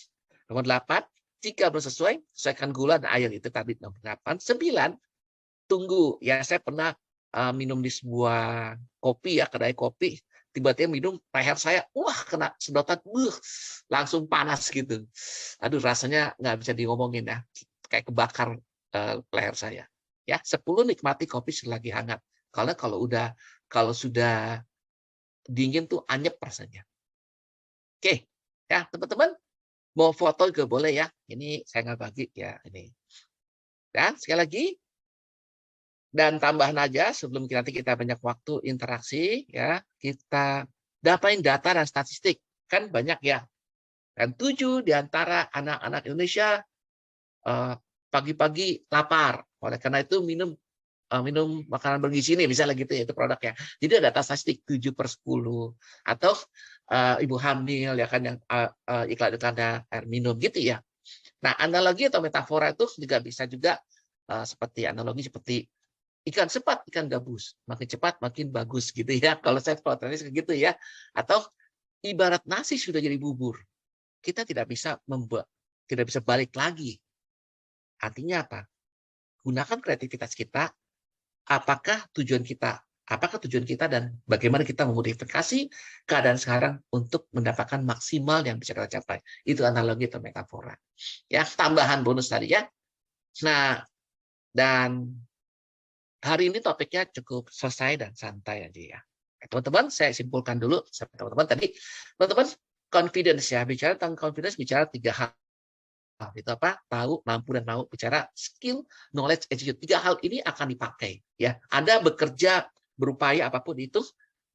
Nomor 8, jika belum sesuai, sesuaikan gula dan air itu tadi nomor 8. 9, tunggu. Ya, saya pernah minum di sebuah kopi ya, kedai kopi, tiba-tiba minum, leher saya kena sedotan, langsung panas gitu. Aduh, rasanya nggak bisa diomongin ya, kayak kebakar leher saya. Ya, 10, nikmati kopi selagi hangat. Karena kalau sudah dingin tuh anyep rasanya. Oke, ya teman-teman mau foto juga boleh ya. Ini saya nggak bagi ya ini. Dan sekali lagi, dan tambahan aja sebelum nanti kita banyak waktu interaksi ya, kita dapain data dan statistik kan banyak ya. Dan 7 di antara anak-anak Indonesia pagi-pagi lapar. Oleh karena itu minum makanan bergizi nih, misalnya gitu ya, itu produknya. Jadi ada data statistik 7/10 atau ibu hamil ya kan yang iklan-iklannya air minum gitu ya. Nah, analogi atau metafora itu juga bisa juga seperti ikan cepat, ikan gabus. Makin cepat, makin bagus gitu ya. Kalau saya protenis gitu ya. Atau ibarat nasi sudah jadi bubur. Kita tidak bisa balik lagi. Artinya apa? Gunakan kreativitas kita. Apakah tujuan kita dan bagaimana kita memodifikasi keadaan sekarang untuk mendapatkan maksimal yang bisa kita capai. Itu analogi atau metafora. Ya, tambahan bonus tadi ya. Nah, dan hari ini topiknya cukup selesai dan santai aja ya. Teman-teman, saya simpulkan dulu sama teman-teman tadi. Teman-teman, confidence ya. Bicara tentang confidence, bicara 3 hal. Itu apa? Tahu, mampu, dan mau. Bicara skill, knowledge, attitude. 3 hal ini akan dipakai. Ya, Anda bekerja, berupaya apapun itu,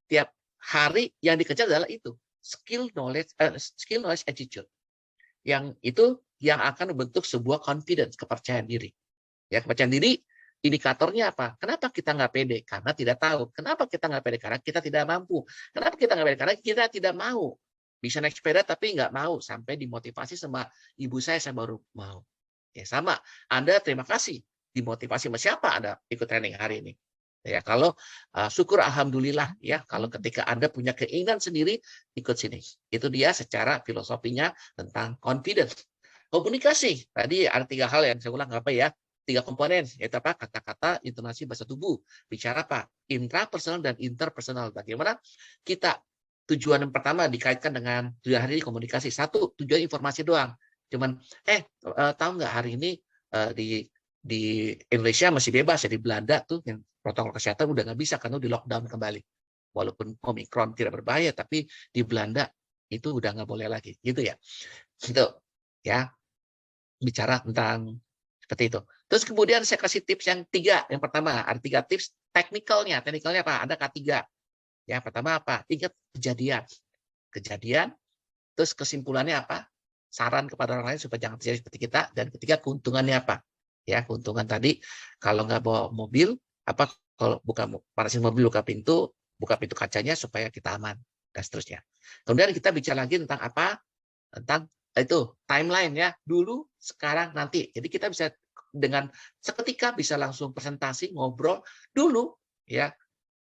tiap hari yang dikejar adalah itu. Skill, knowledge, attitude. Yang itu yang akan membentuk sebuah confidence, kepercayaan diri. Ya, kepercayaan diri, indikatornya apa? Kenapa kita nggak pede? Karena tidak tahu. Kenapa kita nggak pede? Karena kita tidak mampu. Kenapa kita nggak pede? Karena kita tidak mau. Bisa naik sepeda tapi nggak mau. Sampai dimotivasi sama ibu saya baru mau. Ya sama, Anda terima kasih dimotivasi sama siapa Anda ikut training hari ini. Ya, kalau syukur alhamdulillah ya kalau ketika Anda punya keinginan sendiri ikut sini. Itu dia secara filosofinya tentang confidence. Komunikasi. Tadi ada 3 hal yang saya ulang apa ya? 3 komponen, yaitu apa? Kata-kata, intonasi, bahasa tubuh. Bicara apa? Intrapersonal dan interpersonal. Bagaimana kita tujuan yang pertama dikaitkan dengan tujuan hari ini komunikasi. 1, tujuan informasi doang. Cuman, tahu nggak hari ini di Indonesia masih bebas ya, di Belanda tuh yang protokol kesehatan udah nggak bisa karena di lockdown kembali. Walaupun Omikron tidak berbahaya, tapi di Belanda itu udah nggak boleh lagi, gitu ya. Gitu ya, bicara tentang seperti itu. Terus kemudian saya kasih tips yang 3. Yang pertama, ada 3 tips teknikalnya. Teknikalnya apa? Ada K3. Ya, pertama apa? Ingat kejadian. Kejadian, terus kesimpulannya apa? Saran kepada orang lain supaya jangan terjadi seperti kita. Dan ketiga, keuntungannya apa? Ya, keuntungan tadi, kalau nggak bawa mobil, apa kalau panasin mobil, buka pintu kacanya supaya kita aman, dan seterusnya. Kemudian kita bicara lagi tentang apa? Tentang itu timeline ya, dulu, sekarang, nanti. Jadi kita bisa dengan seketika bisa langsung presentasi, ngobrol. Dulu ya,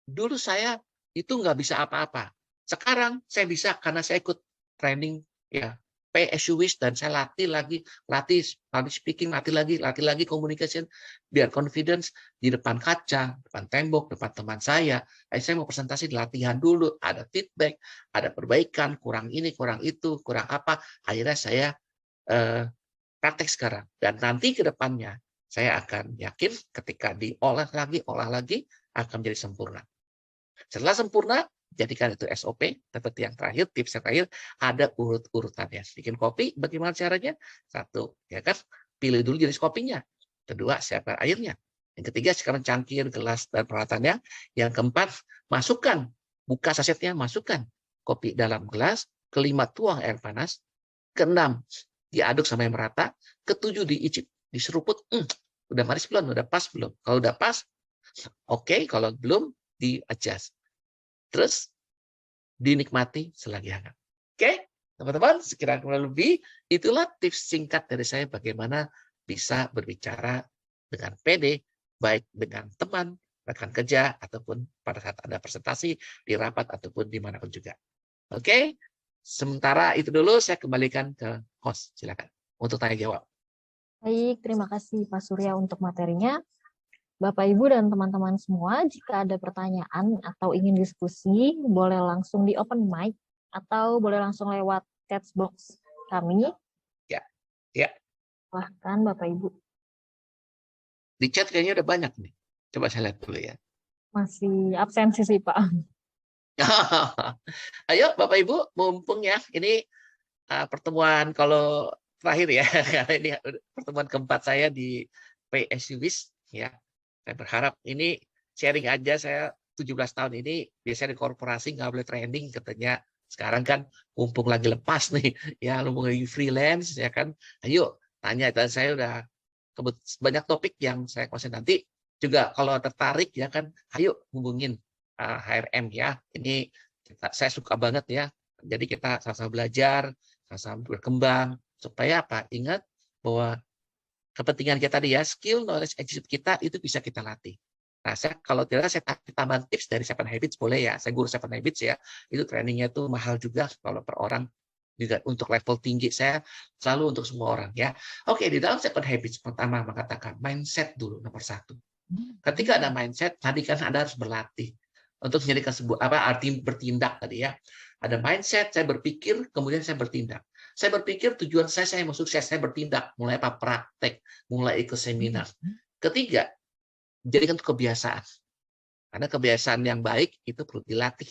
dulu saya itu nggak bisa apa-apa. Sekarang saya bisa karena saya ikut training ya, pay as you wish, dan saya latih speaking, latih lagi communication, biar confidence di depan kaca, depan tembok, depan teman saya. Saya mau presentasi, latihan dulu, ada feedback, ada perbaikan, kurang ini, kurang itu, kurang apa. Akhirnya saya praktek sekarang. Dan nanti ke depannya saya akan yakin ketika olah lagi akan menjadi sempurna. Setelah sempurna, jadikan itu SOP, seperti yang terakhir, tips yang terakhir, ada urut-urutannya. Bikin kopi, bagaimana caranya? 1, ya kan? Pilih dulu jenis kopinya. Kedua, siapkan airnya. Yang ketiga, sekarang cangkir, gelas, dan peralatannya. Yang keempat, masukkan, buka sasetnya, masukkan kopi dalam gelas. Kelima, tuang air panas. Keenam, diaduk sampai merata. Ketujuh, diicip, diseruput. Udah manis belum? Udah pas belum? Kalau udah pas, oke. Kalau belum, di-adjust. Terus dinikmati selagi hangat. Oke, teman-teman, sekiranya kurang lebih itulah tips singkat dari saya bagaimana bisa berbicara dengan pede, baik dengan teman, rekan kerja, ataupun pada saat ada presentasi, di rapat, ataupun dimanapun juga. Oke, sementara itu dulu saya kembalikan ke host. Silakan untuk tanya jawab. Baik, terima kasih Pak Surya untuk materinya. Bapak, Ibu, dan teman-teman semua, jika ada pertanyaan atau ingin diskusi, boleh langsung di open mic atau boleh langsung lewat chat box kami. Ya. Silahkan Bapak, Ibu. Di chat kayaknya udah banyak nih. Coba saya lihat dulu ya. Masih absensi sih, Pak. Ayo Bapak Ibu, mumpung ya, ini pertemuan kalau terakhir ya, karena ini pertemuan keempat saya di PSUWIS ya. Saya berharap ini sharing aja, saya 17 tahun ini biasanya di korporasi nggak boleh training katanya. Sekarang kan mumpung lagi lepas nih, ya mumpung lagi freelance ya kan. Ayo tanya, dan saya udah banyak topik yang saya kuasain nanti. Juga kalau tertarik ya kan, ayo hubungin HRM ya. Ini saya suka banget ya. Jadi kita sama-sama belajar, sama-sama berkembang supaya apa? Ingat bahwa kepentingan kita tadi ya, skill, knowledge, attitude kita itu bisa kita latih. Nah, kalau tidak saya tambah tips dari 7 Habits boleh ya. Saya guru 7 Habits ya. Itu trainingnya tuh mahal juga kalau per orang. Juga untuk level tinggi saya selalu untuk semua orang ya. Oke, di dalam 7 Habits pertama mengatakan mindset dulu nomor 1. Ketika ada mindset, tadi kan Anda harus berlatih untuk menjadikan sebuah arti bertindak tadi ya. Ada mindset, saya berpikir, kemudian saya bertindak. Saya berpikir tujuan saya mau sukses, saya bertindak. Mulai praktek, mulai ikut seminar. Ketiga, jadikan itu kebiasaan. Karena kebiasaan yang baik itu perlu dilatih.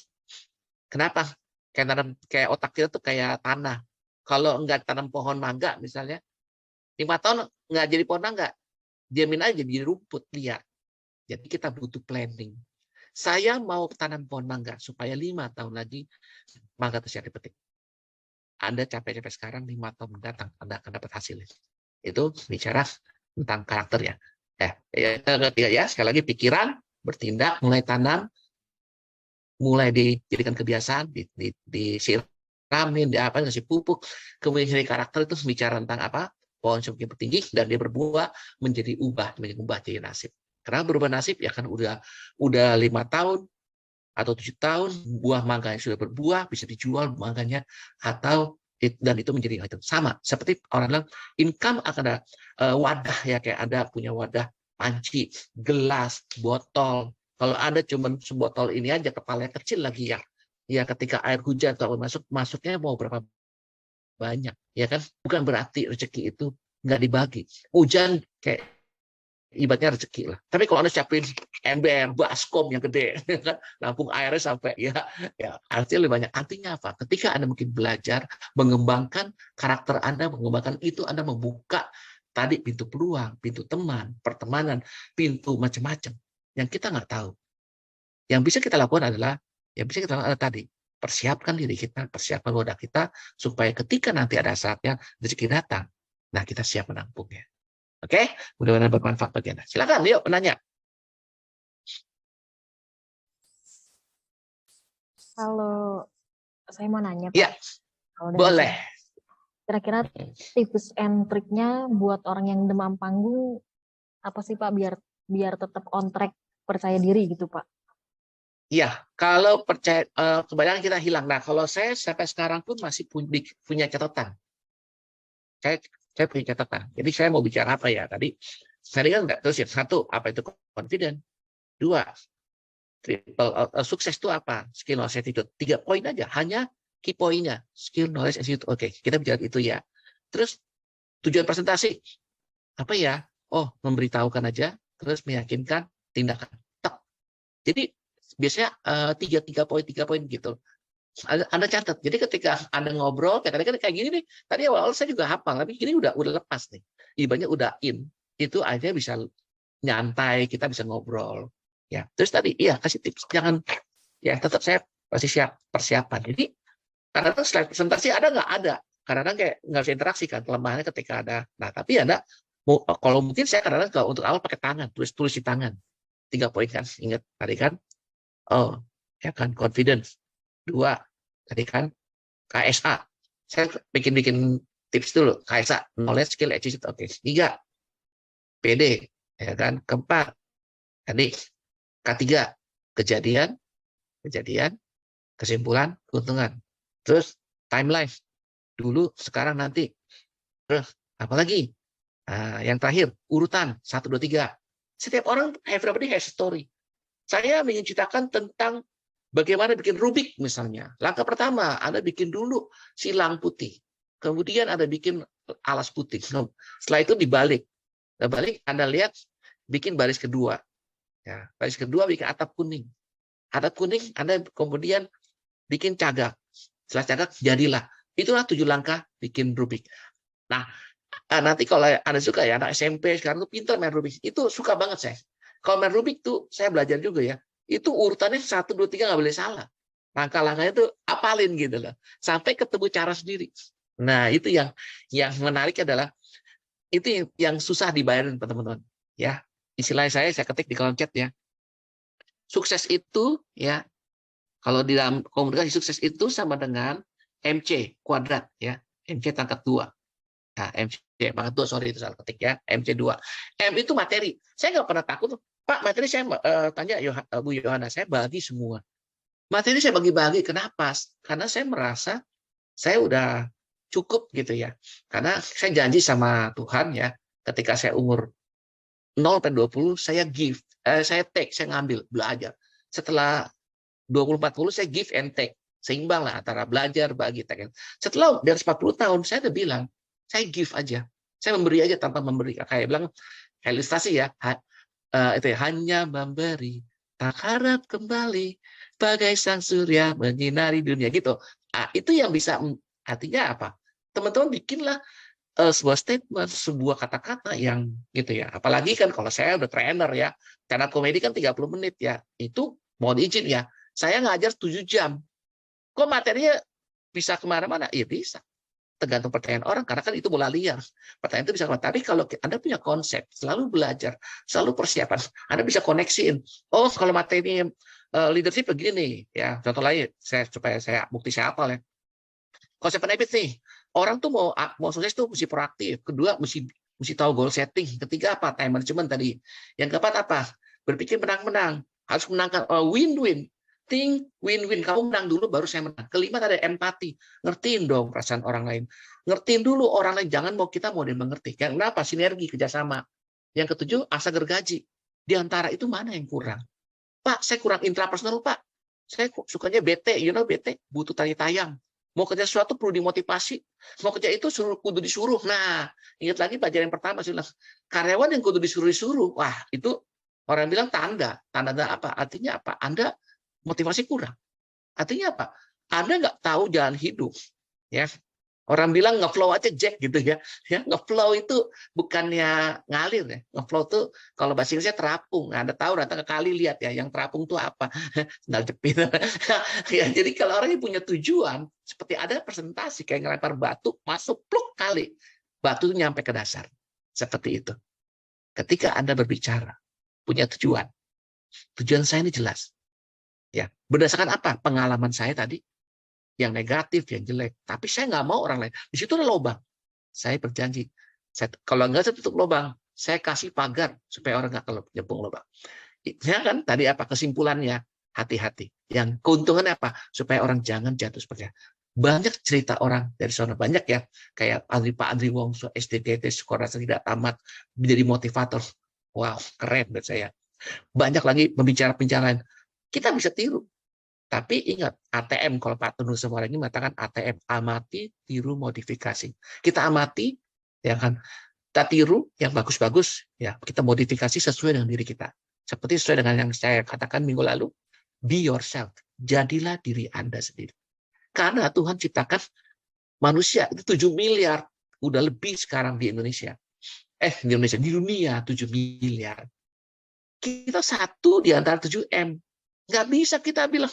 Kenapa? Kayak otak kita tuh kayak tanah. Kalau enggak tanam pohon mangga misalnya, 5 tahun enggak jadi pohon mangga, diamin aja jadi rumput liar. Jadi kita butuh planning. Saya mau tanam pohon mangga supaya 5 tahun lagi mangga itu siap dipetik. Anda capek-capek sekarang, 5 tahun mendatang Anda akan dapat hasilnya. Itu bicara tentang karakternya. Ya, sekali lagi pikiran, bertindak, mulai tanam, mulai dijadikan kebiasaan, disiramin, dikasih pupuk, kemudian dari karakter itu bicara tentang apa? pohon semakin tinggi dan dia berbuah menjadi jadi nasib. Karena berubah nasib ya kan udah 5 tahun atau 7 tahun buah mangganya sudah berbuah, bisa dijual mangganya, dan itu menjadi itu sama seperti orang bilang income akan ada wadah ya, kayak ada punya wadah panci, gelas, botol. Kalau Anda cuma sebotol ini aja, kepalanya kecil lagi ya. Ya ketika air hujan atau masuknya mau berapa banyak, ya kan? Bukan berarti rezeki itu nggak dibagi. Hujan kayak ibaratnya rezeki lah. Tapi kalau Anda siapin ember, baskom yang gede, kan, lampung airnya sampai ya artinya lebih banyak. Artinya apa? Ketika Anda mungkin belajar mengembangkan karakter Anda, mengembangkan itu, Anda membuka tadi pintu peluang, pintu teman, pertemanan, pintu macam-macam yang kita nggak tahu. Yang bisa kita lakukan adalah tadi persiapkan diri kita, persiapkan wadah kita supaya ketika nanti ada saatnya rezeki datang, nah kita siap menampungnya. Oke, mudah-mudahan bermanfaat bagi Anda. Silakan, yuk penanya. Kalau saya mau nanya, Pak. Ya, kalau dari boleh. Kira-kira tips and triknya buat orang yang demam panggung apa sih, Pak, biar tetap on track, percaya diri gitu, Pak? Iya, kalau percaya kebanyakan kita hilang. Nah, kalau saya sampai sekarang pun masih punya catatan. Saya punya catatan. Jadi saya mau bicara apa ya tadi? Tadi kan nggak terus ya. 1, apa itu confident? 2, sukses itu apa? Skill, knowledge, attitude. 3 poin aja. Hanya key poinnya. Skill, knowledge, attitude. Oke, kita bicara itu ya. Terus tujuan presentasi apa ya? Oh, memberitahukan aja. Terus meyakinkan tindakan. Jadi biasanya 3 poin gitu. Anda catat. Jadi ketika Anda ngobrol, kayak gini nih. Tadi awal saya juga hafal, tapi gini udah lepas nih. Ibaratnya udah in. Itu aja bisa nyantai, kita bisa ngobrol. Ya, terus tadi kasih tips, jangan ya tetap saya pasti siap persiapan. Jadi kadang-kadang slide presentasi ada nggak ada. Kadang-kadang kayak nggak bisa interaksi kan, kelemahannya ketika ada. Nah, tapi Anda kalau mungkin saya kadang-kadang untuk awal pakai tangan, tulis di tangan. 3 poin kan, ingat tadi kan. Oh, ya kan, confidence. 2, tadi kan KSA. Saya bikin tips dulu. KSA, knowledge, skill, attitude. Oke. 3, PD. Ya kan. 4, tadi K3, kejadian, kesimpulan, keuntungan. Terus timeline. Dulu, sekarang, nanti. Terus apalagi? Yang terakhir, urutan 1, 2, 3. Setiap orang, everybody has a story. Saya ingin ceritakan tentang bagaimana bikin Rubik misalnya. Langkah pertama, Anda bikin dulu silang putih. Kemudian Anda bikin alas putih. Setelah itu dibalik. Anda lihat bikin baris kedua. Ya, baris kedua bikin atap kuning. Atap kuning Anda kemudian bikin cagak. Setelah cagak jadilah. Itulah 7 langkah bikin Rubik. Nah, nanti kalau Anda suka ya, anak SMP sekarang tuh pintar main Rubik. Itu suka banget saya. Kalau main Rubik tuh saya belajar juga ya. Itu urutannya 1, 2, 3 nggak boleh salah. Langkah-langkahnya tuh apalin gitu loh. Sampai ketemu cara sendiri. Nah, itu yang menarik adalah itu yang susah dibayarin teman-teman. Ya, istilahnya saya ketik di kolom chat ya. Sukses itu ya, kalau di dalam komunikasi sukses itu sama dengan MC kuadrat ya. MC pangkat 2. Nah, MC pangkat 2, sorry itu salah ketik ya. MC2. M itu materi. Saya nggak pernah takut, Pak, materi saya tanya Bu Yohana, saya bagi semua. Materi saya bagi-bagi. Kenapa? Karena saya merasa saya udah cukup gitu ya. Karena saya janji sama Tuhan ya, ketika saya umur 0-20, saya give, saya take, saya ngambil, belajar. Setelah 20-40, saya give and take. Seimbang lah antara belajar, bagi, take. Setelah dari 40 tahun, saya udah bilang, saya give aja. Saya memberi aja tanpa memberi. Kayak bilang, ilustrasi ya, itu ya, hanya memberi, tak harap kembali, bagai sang surya menyinari dunia gitu. Itu yang bisa, artinya apa? Teman-teman bikinlah sebuah statement, sebuah kata-kata yang gitu ya. Apalagi kan kalau saya udah trainer ya, karena komedi kan 30 menit ya. Itu mohon izin ya, saya ngajar 7 jam. Kok materinya bisa kemana-mana? Ya bisa. Tergantung pertanyaan orang, karena kan itu bola liar. Pertanyaan itu bisa kemana. Tapi kalau Anda punya konsep, selalu belajar, selalu persiapan, Anda bisa koneksiin. Oh, kalau materi leadership begini nih, ya. Contoh lain, supaya saya bukti saya hafal ya. Konsep benefit nih, Orang tuh mau sukses tuh mesti proaktif. Kedua mesti tahu goal setting. Ketiga apa? Time management tadi. Yang keempat apa? Berpikir menang-menang. Harus menangkan win-win. Think win-win. Kamu menang dulu baru saya menang. Kelima ada empati. Ngertiin dong perasaan orang lain. Ngertiin dulu orang lain. Jangan kita mau dia mengerti. Yang kenapa? Sinergi, kerjasama. Yang ketujuh, asa gergaji. Di antara itu mana yang kurang? Pak, saya kurang intrapersonal, Pak. Saya sukanya bete, bete, butuh tayang. Mau kerja sesuatu perlu dimotivasi. Mau kerja itu kudu disuruh. Nah, ingat lagi pelajaran yang pertama, saya bilang, karyawan yang kudu disuruh-disuruh. Wah, itu orang bilang tanda. Tanda apa? Artinya apa? Anda motivasi kurang. Artinya apa? Anda nggak tahu jalan hidup. Ya, orang bilang ngeflow aja Jack gitu ya. Ya, ngeflow itu bukannya ngalir ya. Ngeflow tuh kalau bahasa Inggrisnya terapung. Nah, Anda tahu datang ke kali lihat ya, yang terapung itu apa? Sendal jepit. Ya, jadi kalau orang yang punya tujuan, seperti ada presentasi kayak ngelempar batu, masuk pluk kali. Batu itu nyampe ke dasar. Seperti itu. Ketika Anda berbicara, punya tujuan. Tujuan saya ini jelas. Ya, berdasarkan apa? Pengalaman saya tadi. Yang negatif, yang jelek. Tapi saya nggak mau orang lain. Di situ ada lubang. Saya berjanji. Kalau nggak saya tutup lubang. Saya kasih pagar supaya orang nggak nyembung lubang. Ya kan? Tadi apa kesimpulannya? Hati-hati. Yang keuntungannya apa? Supaya orang jangan jatuh seperti itu. Banyak cerita orang dari sana. Banyak ya. Kayak Pak Andri Wongso, SDGT, sekolah tidak tamat. Menjadi motivator. Wow, keren buat saya. Banyak lagi pembicara-pembicara lain. Kita bisa tiru. Tapi ingat, ATM, kalau Pak Tunu semua ini mengatakan ATM, amati, tiru, modifikasi. Kita amati, ya kan? Kita tiru yang bagus-bagus, ya kita modifikasi sesuai dengan diri kita. Seperti sesuai dengan yang saya katakan minggu lalu, be yourself, jadilah diri Anda sendiri. Karena Tuhan ciptakan manusia itu 7 miliar, udah lebih sekarang di Indonesia. Di dunia 7 miliar. Kita satu di antara 7M. Nggak bisa kita bilang,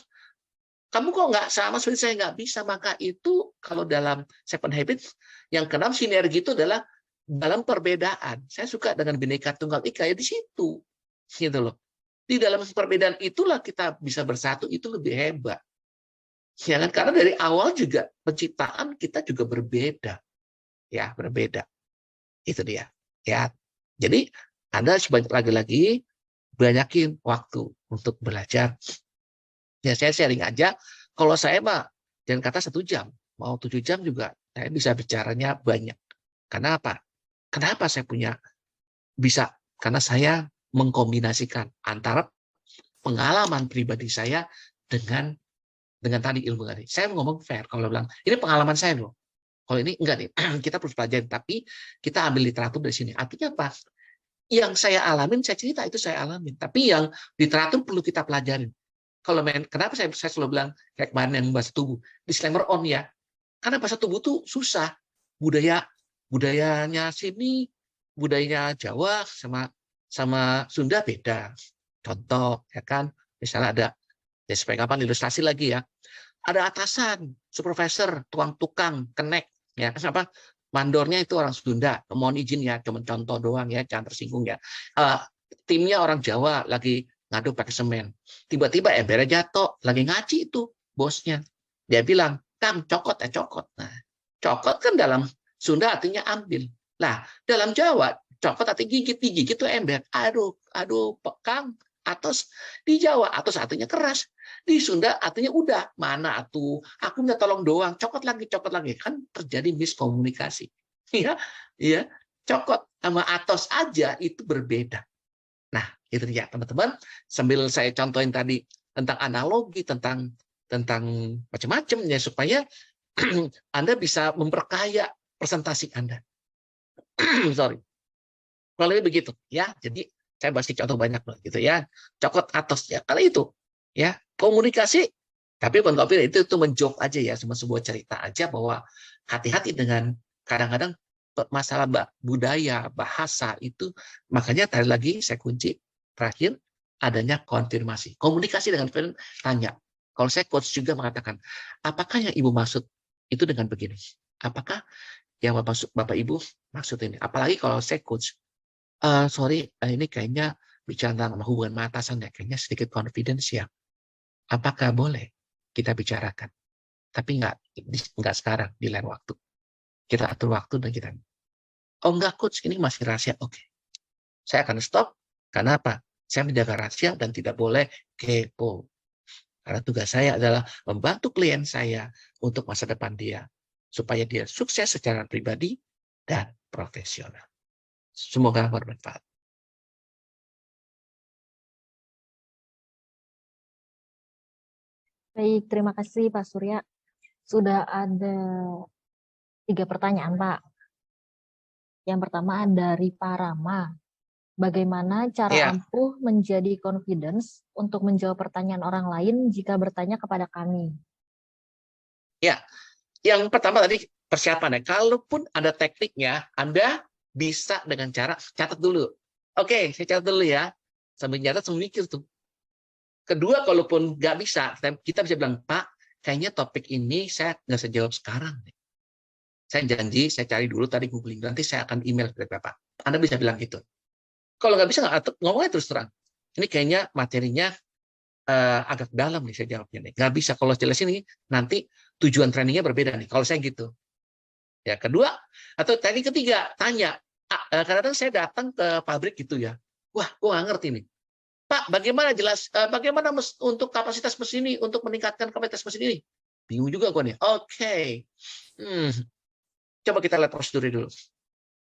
kamu kok nggak sama seperti saya, nggak bisa. Maka itu kalau dalam Seven Habits, yang keenam sinergi itu adalah dalam perbedaan. Saya suka dengan Bhinneka Tunggal Ika ya di situ, gitu loh. Di dalam perbedaan itulah kita bisa bersatu, itu lebih hebat. Ya kan? Karena dari awal juga penciptaan kita juga berbeda, ya berbeda. Itu dia. Ya, jadi Anda sebanyak lagi banyakin waktu untuk belajar. Ya saya sharing aja, kalau saya mah jangan kata 1 jam, mau 7 jam juga saya bisa bicaranya banyak. Karena apa? Kenapa saya bisa? Karena saya mengkombinasikan antara pengalaman pribadi saya dengan tadi ilmu tadi. Saya ngomong fair kalau bilang, ini pengalaman saya loh. Kalau ini enggak nih, kita perlu pelajari, tapi kita ambil literatur dari sini. Artinya apa? Yang saya alamin, saya cerita itu saya alamin. Tapi yang literatur perlu kita pelajarin. Kalau kenapa saya selalu bilang kayak kemarin yang bahasa tubuh, disclaimer on ya, karena bahasa tubuh tuh susah, budayanya sini, budayanya Jawa sama Sunda beda. Contoh ya kan, misalnya ada ya supaya kapan ilustrasi lagi ya, ada atasan, supervisor, tukang kenek ya, kenapa? Mandornya itu orang Sunda, mohon izin ya, cuma contoh doang ya, jangan tersinggung ya. Timnya orang Jawa lagi ngaduk pakai semen. Tiba-tiba embernya jatuh, lagi ngaci itu bosnya. Dia bilang, "Kang, cokot ya cokot." Nah, cokot kan dalam Sunda artinya ambil. Lah, dalam Jawa, cokot artinya digigit itu ember. Aduh, Kang, atos. Di Jawa, atos artinya keras. Di Sunda artinya udah, mana atuh? Aku minta tolong doang, cokot lagi. Kan terjadi miskomunikasi. Iya, cokot sama atos aja itu berbeda. Nah, itu dia teman-teman. Sambil saya contohin tadi tentang analogi, tentang macam-macam ya supaya Anda bisa memperkaya presentasi Anda. Sorry. Kalau begitu ya. Jadi saya kasih contoh banyak gitu ya. Cokot atas ya. Karena itu ya komunikasi. Tapi bukan kopi itu menjawab aja ya, cuma sebuah cerita aja bahwa hati-hati dengan kadang-kadang masalah budaya, bahasa itu, makanya tadi lagi saya kunci terakhir adanya konfirmasi. Komunikasi dengan tanya. Kalau saya coach juga mengatakan, apakah yang Ibu maksud itu dengan begini? Apakah yang Bapak Ibu maksud ini? Apalagi kalau saya coach, sorry, ini kayaknya bicara tentang hubungan sama atasan ya, kayaknya sedikit confidence ya. Apakah boleh kita bicarakan? Tapi nggak sekarang, di lain waktu. Kita atur waktu dan kita, oh enggak coach, ini masih rahasia. Oke. Saya akan stop. Karena apa? Saya menjaga rahasia dan tidak boleh kepo. Karena tugas saya adalah membantu klien saya untuk masa depan dia. Supaya dia sukses secara pribadi dan profesional. Semoga bermanfaat. Baik, terima kasih Pak Surya. Sudah ada 3 pertanyaan, Pak. Yang pertama dari Pak Rama. Bagaimana cara Ya. ampuh menjadi confidence untuk menjawab pertanyaan orang lain jika bertanya kepada kami? Ya, yang pertama tadi persiapan ya. Kalaupun ada tekniknya, Anda bisa dengan cara catat dulu. Oke, saya catat dulu ya. Sambil nyatat, sambil mikir tuh. Kedua, kalaupun nggak bisa, kita bisa bilang, Pak, kayaknya topik ini saya nggak bisa jawab sekarang. Saya janji, saya cari dulu tadi googling. Nanti saya akan email ke Bapak. Anda bisa bilang gitu. Kalau nggak bisa, ngomongnya terus terang. Ini kayaknya materinya agak dalam nih saya jawabnya nih. Nggak bisa, kalau jelas ini nanti tujuan trainingnya berbeda nih. Kalau saya gitu. Ya, kedua, atau tadi ketiga, tanya. Kadang-kadang saya datang ke pabrik gitu ya. Wah, gue nggak ngerti nih. Pak, bagaimana untuk kapasitas mesin ini, untuk meningkatkan kapasitas mesin ini? Bingung juga gue nih. Oke. Coba kita lihat prosedurnya dulu.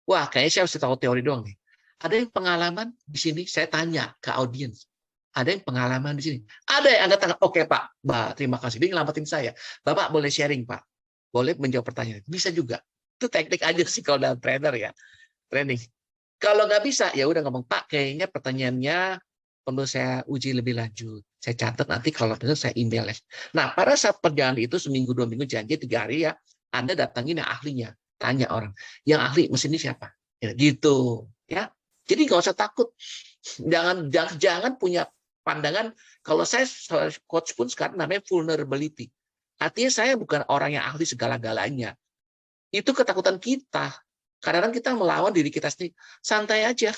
Wah, kayaknya saya harus tahu teori doang nih. Ada yang pengalaman di sini, saya tanya ke audiens. Ada yang pengalaman di sini. Ada yang angkat tangan. Oke, Pak. Mbak, terima kasih. Dia ngelamatin saya. Bapak boleh sharing, Pak. Boleh menjawab pertanyaan. Bisa juga. Itu teknik aja sih kalau dalam trainer ya. Training. Kalau nggak bisa, ya udah ngomong, Pak, kayaknya pertanyaannya perlu saya uji lebih lanjut. Saya catat nanti kalau bisa saya email ya. Nah, pada saat perjalanan itu seminggu, 2 minggu, janji 3 hari ya, Anda datangin yang ahlinya. Tanya orang, yang ahli mesin ini siapa? Ya, gitu. Ya. Jadi nggak usah takut. Jangan punya pandangan, kalau saya coach pun sekarang namanya vulnerability. Artinya saya bukan orang yang ahli segala-galanya. Itu ketakutan kita. Kadang-kadang kita melawan diri kita sendiri. Santai aja.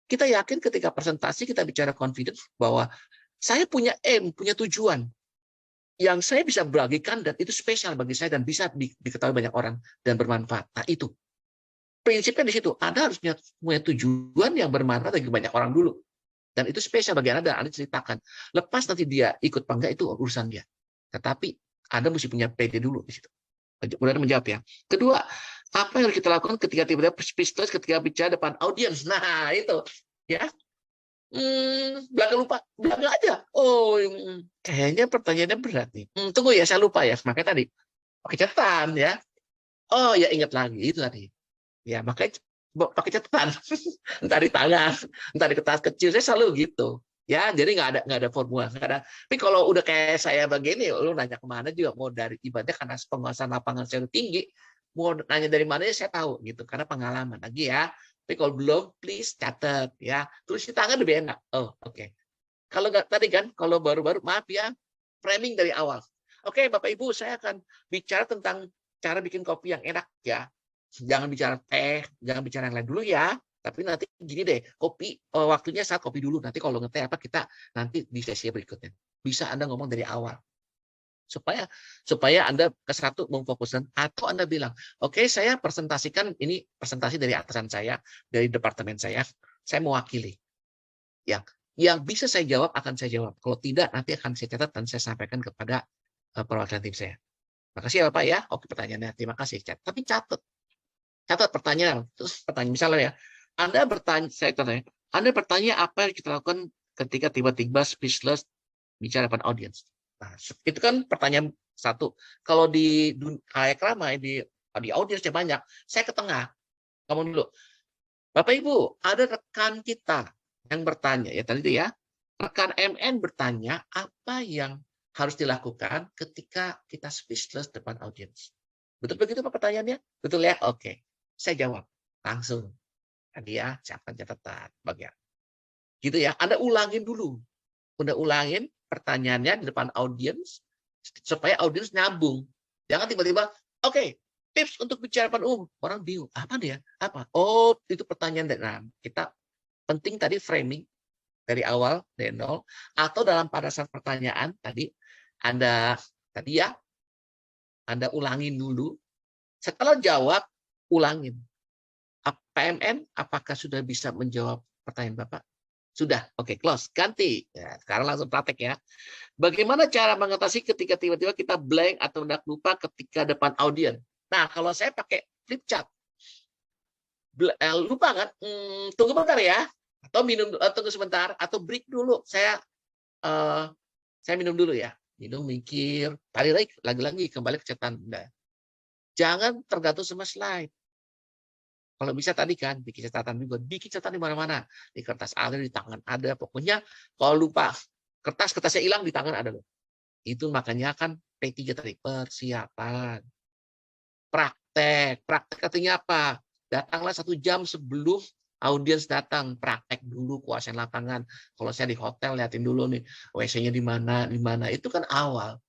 Kita yakin ketika presentasi kita bicara confidence bahwa saya punya aim, punya tujuan yang saya bisa bagikan dan itu spesial bagi saya dan bisa diketahui banyak orang dan bermanfaat. Nah itu prinsipnya di situ. Anda harus punya tujuan yang bermanfaat bagi banyak orang dulu dan itu spesial bagi Anda dan Anda ceritakan. Lepas nanti dia ikut apa enggak itu urusan dia. Tetapi Anda mesti punya PD dulu di situ. Mudah-mudahan menjawab ya. Kedua, apa yang harus kita lakukan ketika tiba-tiba speechless ketika bicara depan audiens? Nah, itu ya. Belakang aja. Oh, kayaknya pertanyaannya berat nih. Tunggu ya, saya lupa ya. Makanya tadi pakai catatan ya. Oh ya, ingat lagi itu tadi. Ya, makanya pakai catatan. Entah di tangan, entah di kertas kecil. Saya selalu gitu. Ya, jadi nggak ada formula, nggak ada. Tapi kalau udah kayak saya begini, lu nanya kemana juga mau dari ibaratnya karena penguasaan lapangan saya udah tinggi, mau nanya dari mana saya tahu gitu, karena pengalaman lagi ya. Tapi kalau belum, please catat ya, tulis di tangan lebih enak. Oh, oke. Kalau nggak tadi kan, kalau baru-baru maaf ya, framing dari awal. Oke, Bapak Ibu, saya akan bicara tentang cara bikin kopi yang enak ya. Jangan bicara teh, jangan bicara yang lain dulu ya. Tapi nanti gini deh, kopi waktunya saat kopi dulu. Nanti kalau ngeteh apa kita nanti di sesi berikutnya. Bisa Anda ngomong dari awal. Supaya Anda ke satu memfokuskan atau Anda bilang, "Oke, saya presentasikan ini presentasi dari atasan saya, dari departemen saya mewakili." Yang bisa saya jawab akan saya jawab. Kalau tidak nanti akan saya catat dan saya sampaikan kepada perwakilan tim saya. Makasih ya Bapak ya. Oke, pertanyaannya. Terima kasih. Tapi catat pertanyaan. Terus pertanyaan misalnya ya, Anda bertanya apa yang kita lakukan ketika tiba-tiba speechless bicara depan audiens. Nah, itu kan pertanyaan satu. Kalau di kayak ramai di audiensnya banyak, saya ke tengah. Kamu dulu. Bapak Ibu, ada rekan kita yang bertanya ya tadi itu ya. Rekan MN bertanya apa yang harus dilakukan ketika kita speechless depan audiens. Betul begitu Pak pertanyaannya? Betul ya? Oke. Saya jawab langsung. Tadi ya, siapkan catatan bagian. Gitu ya. Anda ulangin dulu. Anda ulangin pertanyaannya di depan audiens supaya audiens nyambung. Jangan tiba-tiba, oke, tips untuk bicara depan umum. Orang bingung, apa dia? Apa? Oh, itu pertanyaan. Nah, kita penting tadi framing dari awal, dari nol, atau dalam pada saat pertanyaan tadi, Anda ulangin dulu. Setelah jawab, ulangin. PMN, apakah sudah bisa menjawab pertanyaan Bapak? Sudah, oke, close, ganti. Ya, sekarang langsung praktek ya. Bagaimana cara mengatasi ketika tiba-tiba kita blank atau hendak lupa ketika depan audiens? Nah, kalau saya pakai flip chart, lupa kan? Tunggu bentar ya, atau tunggu sebentar, atau break dulu. Saya minum dulu ya, minum, mikir, tarik lagi kembali ke catatan. Nah, jangan tergantung sama slide. Kalau bisa tadi kan bikin catatan juga, bikin catatan di mana-mana, di kertas ada, di tangan ada, pokoknya kalau lupa kertasnya hilang di tangan ada loh. Itu makanya kan P3 tadi, persiapan, praktek artinya apa? Datanglah 1 jam sebelum audiens datang, praktek dulu kuasain lapangan. Kalau saya di hotel liatin dulu nih WC-nya di mana, itu kan awal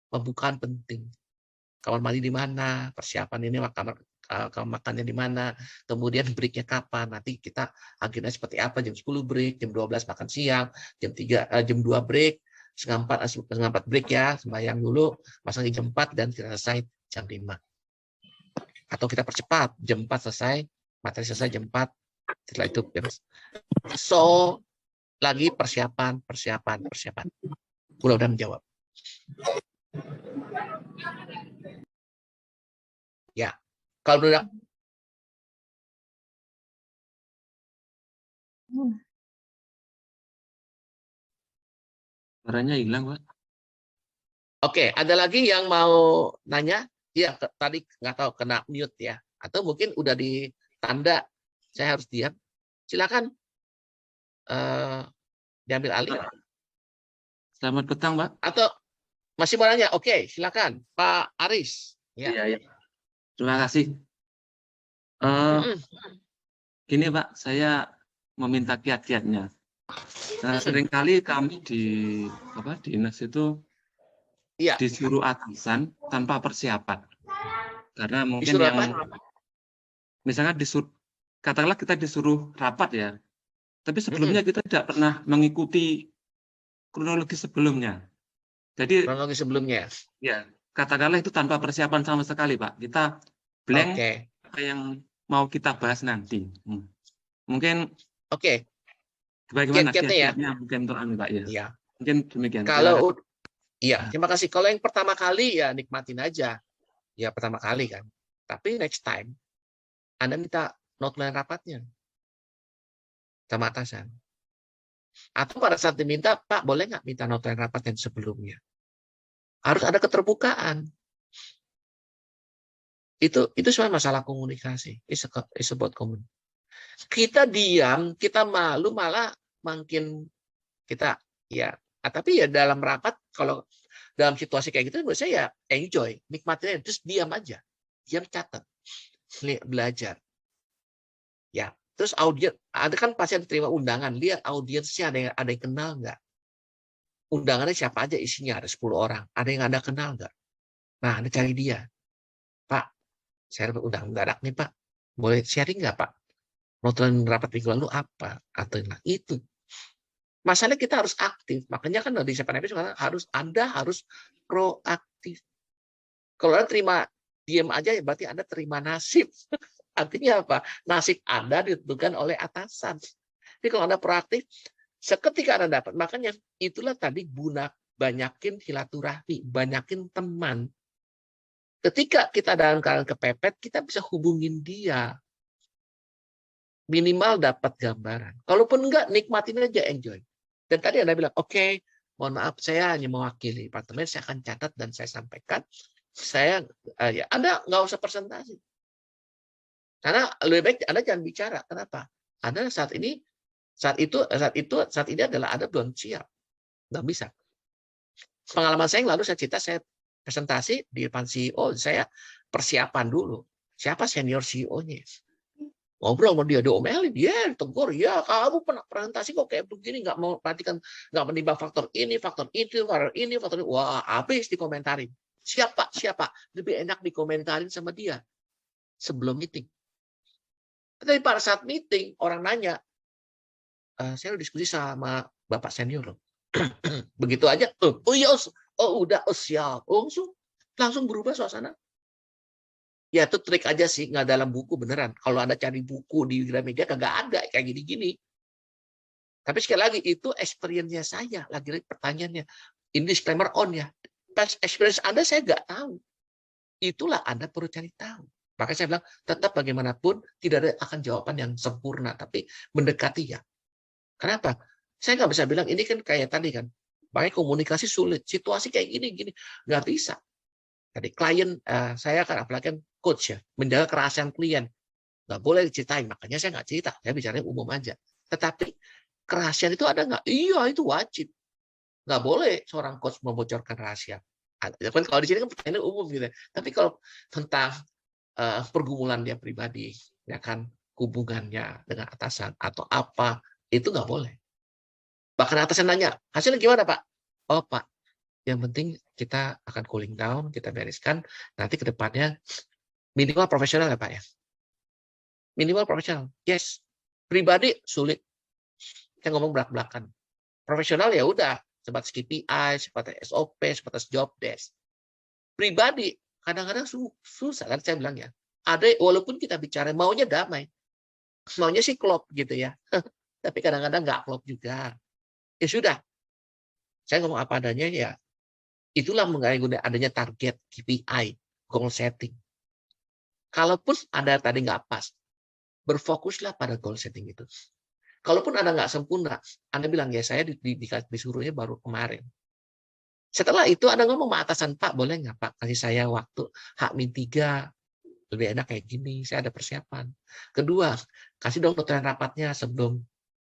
pembukaan penting. Kamar mandi di mana, persiapan ini makannya di mana, kemudian breaknya kapan, nanti kita akhirnya seperti apa, jam 10 break, jam 12 makan siang, jam 2 break, setengah 4 break ya, sembahyang dulu, masang jam 4 dan kita selesai jam 5. Atau kita percepat, jam 4 selesai, materi selesai jam 4, setelah itu so lagi persiapan. Mudah-mudahan menjawab. Ya, kalau udah Suaranya hilang, Pak. oke, ada lagi yang mau nanya? Ya, tadi nggak tahu kena mute ya, atau mungkin udah ditanda saya harus diam. Silakan diambil alih. Selamat petang, Pak. Atau masih mau nanya? Oke, silakan Pak Aris. Ya. Iya. Terima kasih. Gini Pak, saya meminta kiat-kiatnya. Seringkali kami di dinas itu disuruh atasan tanpa persiapan. Karena mungkin misalnya katakanlah kita disuruh rapat ya, tapi sebelumnya kita tidak pernah mengikuti kronologi sebelumnya. Jadi kronologi sebelumnya. Ya, katakanlah itu tanpa persiapan sama sekali, Pak. Kita blank apa yang mau kita bahas nanti. Mungkin bagaimana kiat-kiatnya mungkin untuk Pak ya? Iya. Mungkin demikian. Kalau terima kasih. Kalau yang pertama kali ya nikmatin aja. Ya pertama kali kan. Tapi next time Anda minta notulen rapatnya sama atasan. Atau pada saat diminta, Pak boleh nggak minta notulen rapat yang sebelumnya? Harus ada keterbukaan. Itu sebenarnya masalah komunikasi. It's about communication. Kita diam, kita malu, malah makin kita tapi ya dalam rapat, kalau dalam situasi kayak gitu menurut saya ya enjoy, nikmatin, terus diam aja. Diam, catat. Belajar. Ya, terus audiens, ada kan pasti diterima undangan, lihat audiensnya ada yang kenal nggak? Undangannya siapa aja isinya, ada 10 orang. Ada yang Anda kenal nggak? Nah, Anda cari dia. Pak, saya dapat undangan mendadak nih, Pak. Boleh sharing nggak, Pak? Notulen rapat minggu lalu apa? Atau itu. Masalahnya kita harus aktif. Makanya kan di CPNS Anda harus proaktif. Kalau Anda terima diam aja, ya berarti Anda terima nasib. Artinya apa? Nasib Anda ditentukan oleh atasan. Jadi kalau Anda proaktif, seketika Anda dapat, makanya itulah tadi banyakin silaturahmi, banyakin teman. Ketika kita dalam keadaan kepepet, kita bisa hubungin dia. Minimal dapat gambaran. Kalaupun enggak, nikmatin aja, enjoy. Dan tadi Anda bilang, oke, mohon maaf, saya hanya mewakili departemen, saya akan catat dan saya sampaikan. Anda nggak usah presentasi. Karena lebih baik Anda jangan bicara. Kenapa? Anda saat ini adalah Anda belum siap. Nggak bisa. Pengalaman saya yang lalu saya cerita, saya presentasi di depan CEO, saya persiapan dulu. Siapa senior CEO-nya? Ngobrol sama dia, diomelin, dia tegur, ya kamu pernah presentasi kok kayak begini, nggak mau perhatikan, nggak menimbang faktor ini, faktor itu, faktor ini. Wah, habis dikomentarin. Siapa? Lebih enak dikomentarin sama dia sebelum meeting. Tapi pada saat meeting, orang nanya, saya udah diskusi sama Bapak senior loh. Begitu aja, udah, siap. Langsung berubah suasana. Ya itu trik aja sih, nggak dalam buku beneran. Kalau Anda cari buku di Gramedia kagak ada kayak gini-gini. Tapi sekali lagi itu experience-nya saya. Lagi pertanyaannya. Ini disclaimer on ya. Pas experience Anda saya nggak tahu. Itulah Anda perlu cari tahu. Makanya saya bilang tetap bagaimanapun tidak ada akan jawaban yang sempurna, tapi mendekati ya. Kenapa? Saya nggak bisa bilang ini kan kayak tadi kan. Makanya komunikasi sulit. Situasi kayak gini nggak bisa. Tadi klien saya kan apalagi kan coach ya, menjaga kerahasiaan klien. Nggak boleh diceritain, makanya saya nggak cerita. Saya bicaranya umum aja. Tetapi kerahasiaan itu ada nggak? Iya, itu wajib. Nggak boleh seorang coach membocorkan rahasia. Kan kalau di sini kan pertanyaan umum gitu. Tapi kalau tentang pergumulan dia pribadi, ya kan, hubungannya dengan atasan atau apa, itu nggak boleh. Bahkan atasan nanya, hasilnya gimana Pak? Oh Pak, yang penting kita akan cooling down, kita bereskan, nanti ke depannya minimal profesional ya Pak ya. Minimal profesional, yes. Pribadi sulit. Saya ngomong belak-belakan. Profesional ya udah, sebatas KPI, sebatas SOP, sebatas job desk. Pribadi kadang-kadang susah kan saya bilang ya. Ada walaupun kita bicara maunya damai, maunya sih klop gitu ya. Tapi kadang-kadang nggak klop juga. Ya sudah, saya ngomong apa adanya ya. Itulah mengenai adanya target KPI, goal setting. Kalaupun Anda tadi nggak pas, berfokuslah pada goal setting itu. Kalaupun Anda nggak sempurna, Anda bilang, ya saya disuruhnya baru kemarin. Setelah itu Anda ngomong sama atasan, Pak boleh nggak Pak kasih saya waktu H-3, lebih enak kayak gini, saya ada persiapan. Kedua, kasih dong notulen rapatnya sebelum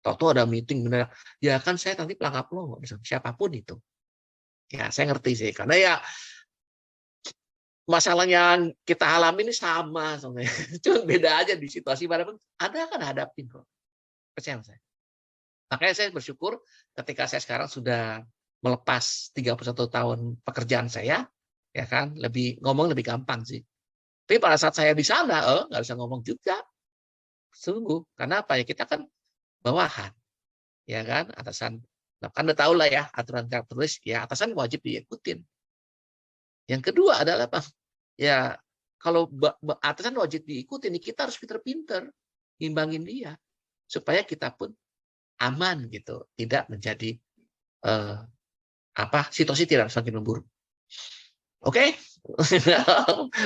tahu ada meeting bener. Ya kan saya nanti pelangap lo, siapapun itu. Ya saya ngerti sih, karena ya masalah yang kita alami ini sama sebenarnya. Cuma beda aja di situasi manapun. Anda akan hadapin kok. Percaya saya. Makanya saya bersyukur ketika saya sekarang sudah melepas 31 tahun pekerjaan saya, ya kan, ngomong lebih gampang sih. Tapi pada saat saya di sana, nggak bisa ngomong juga. Sungguh. Karena apa ya? Kita kan bawahan. Ya kan, atasan. Nah, kan udah tahu lah ya, aturan tertulis, ya atasan wajib diikutin. Yang kedua adalah apa? Ya kalau atasan wajib diikuti, kita harus pinter-pinter ngimbangin dia supaya kita pun aman gitu, tidak menjadi situasi tidak semakin memburuk. Oke?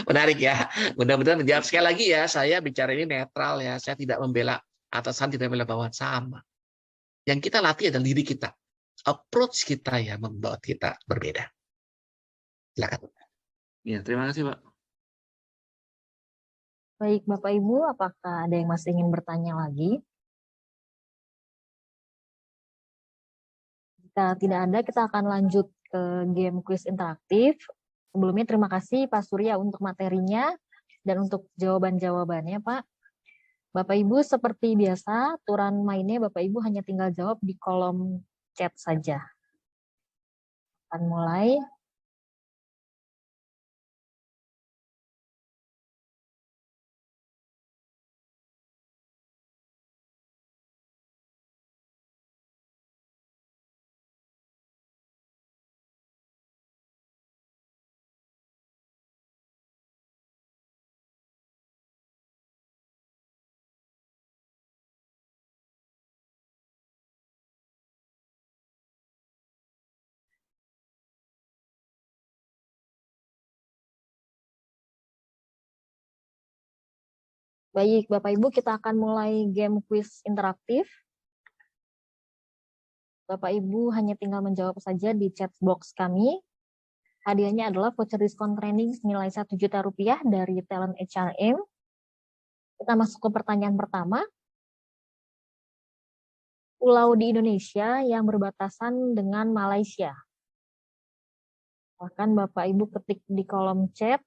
Menarik ya. Mudah-mudahan menjawab. Sekali lagi ya, saya bicara ini netral ya, saya tidak membela atasan, tidak membela bawahan, sama. Yang kita latih adalah diri kita. Approach kita yang membuat kita berbeda. Silakan. Ya, terima kasih Pak. Baik, Bapak Ibu, apakah ada yang masih ingin bertanya lagi? Jika tidak ada, kita akan lanjut ke game quiz interaktif. Sebelumnya terima kasih Pak Surya untuk materinya dan untuk jawaban-jawabannya, Pak. Bapak Ibu seperti biasa, aturan mainnya Bapak Ibu hanya tinggal jawab di kolom chat saja. Akan mulai. Baik, Bapak Ibu, kita akan mulai game quiz interaktif. Bapak Ibu hanya tinggal menjawab saja di chat box kami. Hadiahnya adalah voucher diskon training senilai Rp1 juta dari Talent HRM. Kita masuk ke pertanyaan pertama. Pulau di Indonesia yang berbatasan dengan Malaysia. Bahkan Bapak Ibu ketik di kolom chat.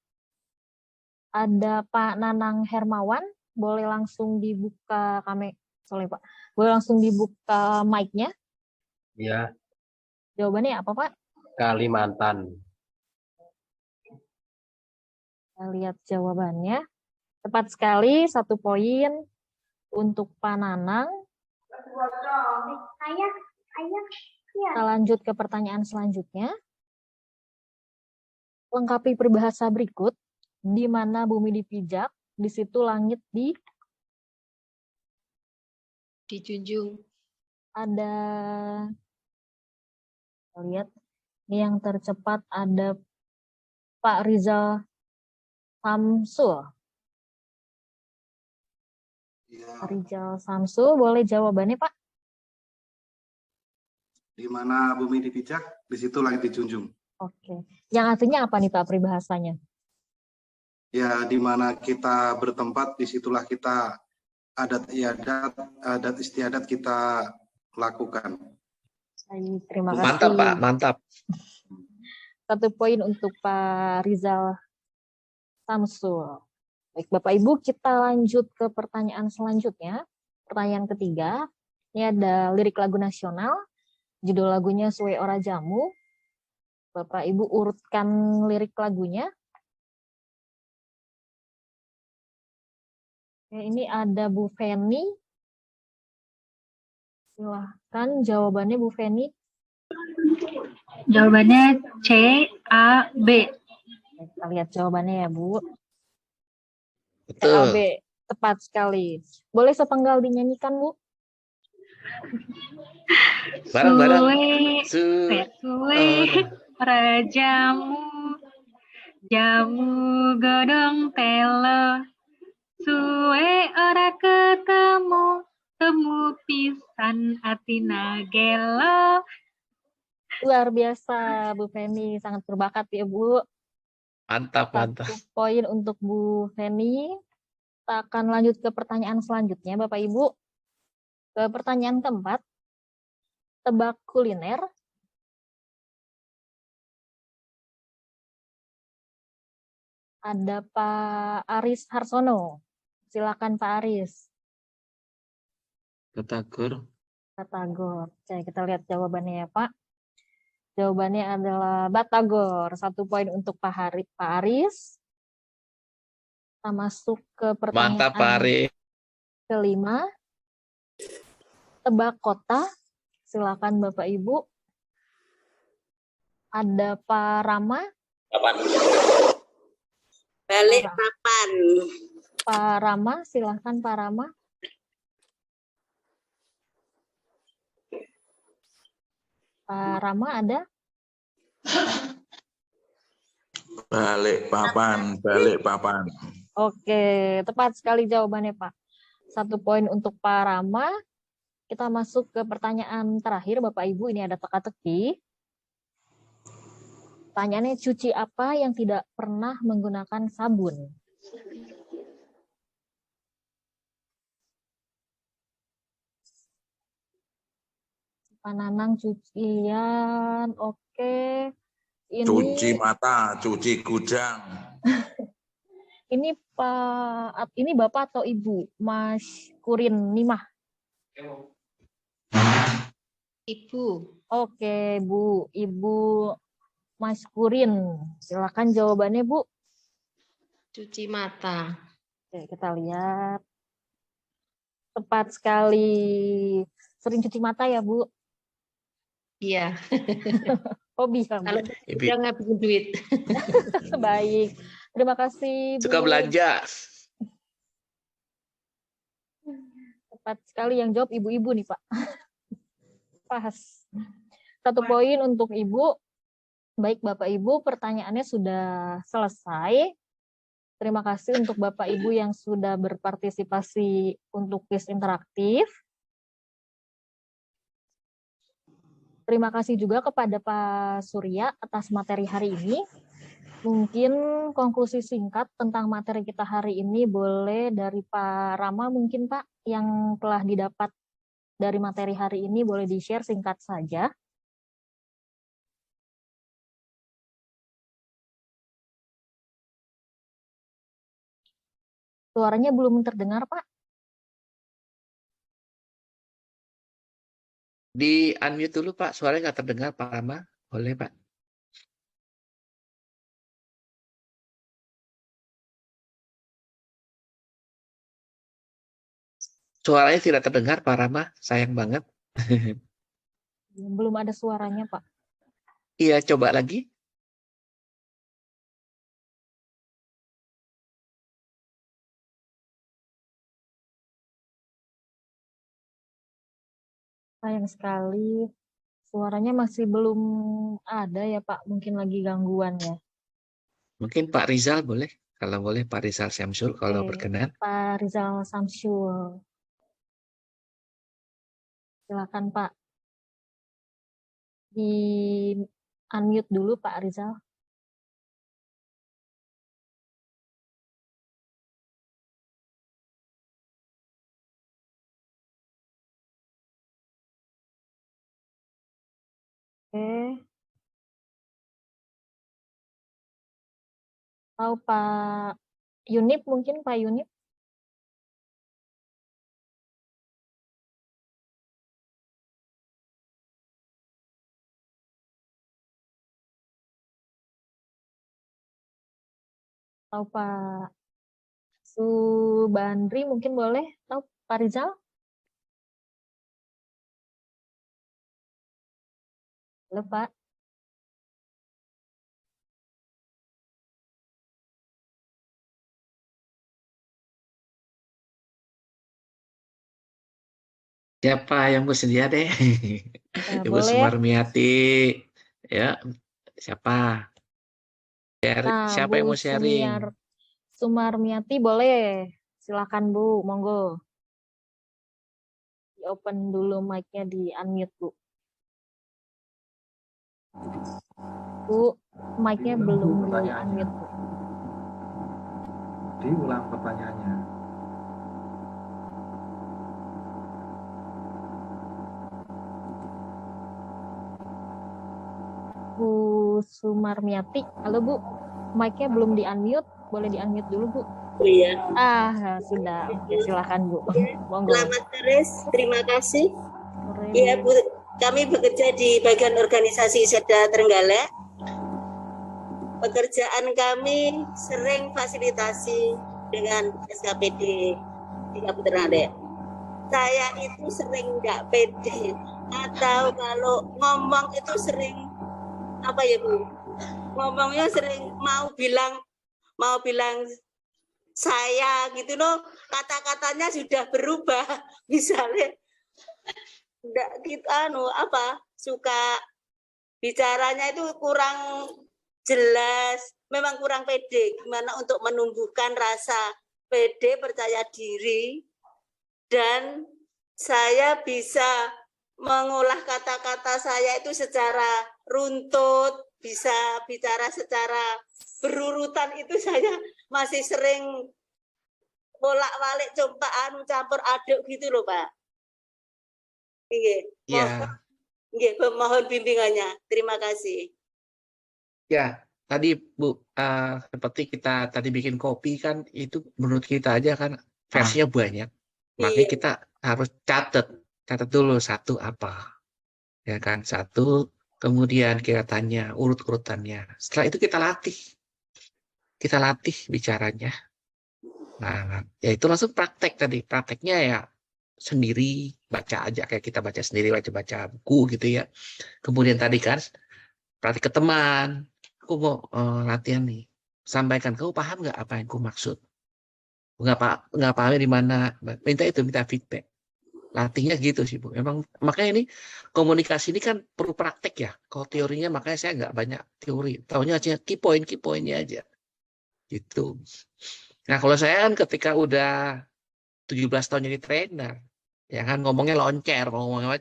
Ada Pak Nanang Hermawan, boleh langsung dibuka Pak. Boleh langsung dibuka mic-nya. Ya, Jawabannya apa, Pak? Kalimantan. Kita lihat jawabannya. Tepat sekali, 1 poin untuk Pak Nanang. Kita lanjut ke pertanyaan selanjutnya. Lengkapi peribahasa berikut Di mana bumi dipijak, di situ langit Dijunjung. ada, kita lihat, ini yang tercepat ada Pak Rizal Samsul. Pak Rizal Samsul, boleh jawabannya Pak? Di mana bumi dipijak, di situ langit dijunjung. Oke. Yang artinya apa nih Pak peribahasanya? Ya, di mana kita bertempat, disitulah kita adat istiadat kita lakukan. Baik, terima kasih. Mantap, Pak. Mantap. 1 poin untuk Pak Rizal Samsul. Baik, Bapak Ibu, kita lanjut ke pertanyaan selanjutnya. Pertanyaan ketiga. Ini ada lirik lagu nasional. Judul lagunya Suwe Ora Jamu. Bapak Ibu urutkan lirik lagunya. Oke, ini ada Bu Feni. Silahkan jawabannya Bu Feni. Jawabannya C, A, B. Kita lihat jawabannya ya Bu. Betul. B, tepat sekali. Boleh sepenggal dinyanyikan Bu? Bareng-bareng. Suwe ora jamu, jamu godong telo. Suwe ora ketemu, temu pisan atina gelo. Luar biasa Bu Feni, sangat berbakat ya Bu. Mantap, mantap. 1 poin untuk Bu Feni. Kita akan lanjut ke pertanyaan selanjutnya Bapak Ibu. Ke pertanyaan keempat. Tebak kuliner. Ada Pak Aris Harsono. Silakan Pak Aris. Batagor. Batagor. Oke, kita lihat jawabannya ya Pak. Jawabannya adalah Batagor. 1 poin untuk Pak Aris. Kita masuk ke Mantap, Pak pertanyaan Ari. kelima. Tebak kota. Silakan Bapak Ibu. Ada Pak Rama. Balik papan. Pak Rama, silakan Pak Rama. Pak Rama ada? Balik papan. Oke, tepat sekali jawabannya Pak. 1 poin untuk Pak Rama. Kita masuk ke pertanyaan terakhir Bapak Ibu. Ini ada teka-teki. Pertanyaannya, cuci apa yang tidak pernah menggunakan sabun? Pak Nanang cucian, oke. Ini, Cuci mata, cuci kujang. ini Pak, ini Bapak atau Ibu? Mas Kurin Nimah. Ibu. Oke, Bu. Ibu Mas Kurin. Silakan jawabannya, Bu. Cuci mata. Oke, kita lihat. Tepat sekali. Sering cuci mata ya, Bu? Iya. Hobi ya, Bu? Kalau udah ngabisin duit. Baik. Terima kasih, Bu. Suka belanja. Tepat sekali yang jawab ibu-ibu nih, Pak. Pas. 1 poin untuk Ibu. Baik, Bapak Ibu, pertanyaannya sudah selesai. Terima kasih untuk Bapak Ibu yang sudah berpartisipasi untuk kuis interaktif. Terima kasih juga kepada Pak Surya atas materi hari ini. Mungkin konklusi singkat tentang materi kita hari ini boleh dari Pak Rama mungkin Pak, yang telah didapat dari materi hari ini boleh di-share singkat saja. Suaranya belum terdengar, Pak. Di unmute dulu, Pak. Suaranya nggak terdengar, Pak Rama. Boleh, Pak. Suaranya tidak terdengar, Pak Rama. Sayang banget. Belum ada suaranya, Pak. Iya, coba lagi. Sayang sekali. Suaranya masih belum ada ya Pak. Mungkin lagi gangguan ya. Mungkin Pak Rizal boleh, kalau boleh Pak Rizal Syamsul kalau Oke, berkenan. Pak Rizal Samsul. Silakan Pak. Di unmute dulu Pak Rizal. Oke. Atau Pak Yunip mungkin Pak Yunip. Atau Pak Subandri mungkin boleh. Atau Pak Rizal. Halo Pak. Siapa yang bersedia deh? Ya, Ibu boleh. Sumarmiati. Ya, siapa? Nah, Siapa Bu yang mau sharing? Sumarmiati boleh. Silakan Bu, monggo. Di open dulu mic-nya, di unmute Bu. Bu, mic-nya belum di unmute Bu. Diulang pertanyaannya. Bu Sumarmiati, halo Bu. Mic-nya belum di unmute, boleh di unmute dulu Bu. Oh iya. Sudah. Oke, silakan Bu. Monggo. Selamat sore, terima kasih. Sore, Iya Bu. Bu, kami bekerja di bagian organisasi Seda Trenggalek. Pekerjaan kami sering fasilitasi dengan SKPD di Kabupaten Trenggalek. Saya itu sering nggak pede, atau kalau ngomong itu sering apa ya Bu? Ngomongnya sering mau bilang saya gitu loh, kata-katanya sudah berubah. Misalnya enggak gitu suka bicaranya itu kurang jelas, memang kurang pede. Gimana untuk menumbuhkan rasa pede, percaya diri, dan saya bisa mengolah kata-kata saya itu secara runtut, bisa bicara secara berurutan. Itu saya masih sering bolak-balik campur aduk gitu loh Pak. Iya. Mohon bimbingannya. Terima kasih. Ya, tadi Bu, seperti kita tadi bikin kopi kan, itu menurut kita aja kan versinya banyak. Makanya kita harus catat dulu satu apa. Ya kan, satu, kemudian kita tanya urut-urutannya. Setelah itu kita latih bicaranya. Nah, ya itu langsung praktek tadi. Prakteknya ya sendiri, baca aja kayak kita baca sendiri, baca buku gitu ya. Kemudian tadi kan praktek ke teman. Aku mau latihan nih. Sampaikan, kamu paham nggak apa yang aku maksud? Nggak paham di mana? Minta feedback. Latihnya gitu sih Bu. Memang makanya ini komunikasi ini kan perlu praktek ya. Kalau teorinya makanya saya nggak banyak teori. Taunya aja key point-nya aja. Gitu. Nah kalau saya kan ketika udah 17 tahun jadi trainer, ya kan ngomongnya loncer,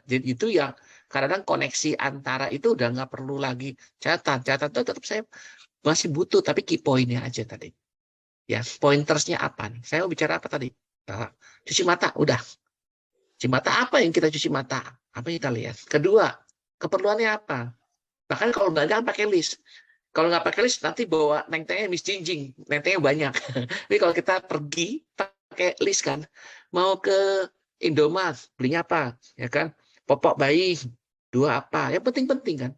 jadi itu ya kadang-kadang koneksi antara itu udah nggak perlu lagi catatan itu tetap saya masih butuh, tapi key point-nya aja tadi. Ya pointersnya apa nih? Saya mau bicara apa tadi? Cuci mata, udah. Cuci mata apa yang kita cuci mata? Apa yang kita lihat? Kedua, keperluannya apa? Bahkan kalau nggak ada pakai list. Kalau nggak pakai list nanti bawa neng-tengnya misjinjing, neng-tengnya banyak. Tapi kalau kita pergi pakai list kan, mau ke Indomaret belinya apa, ya kan? Popok bayi 2 apa? Yang penting-penting kan.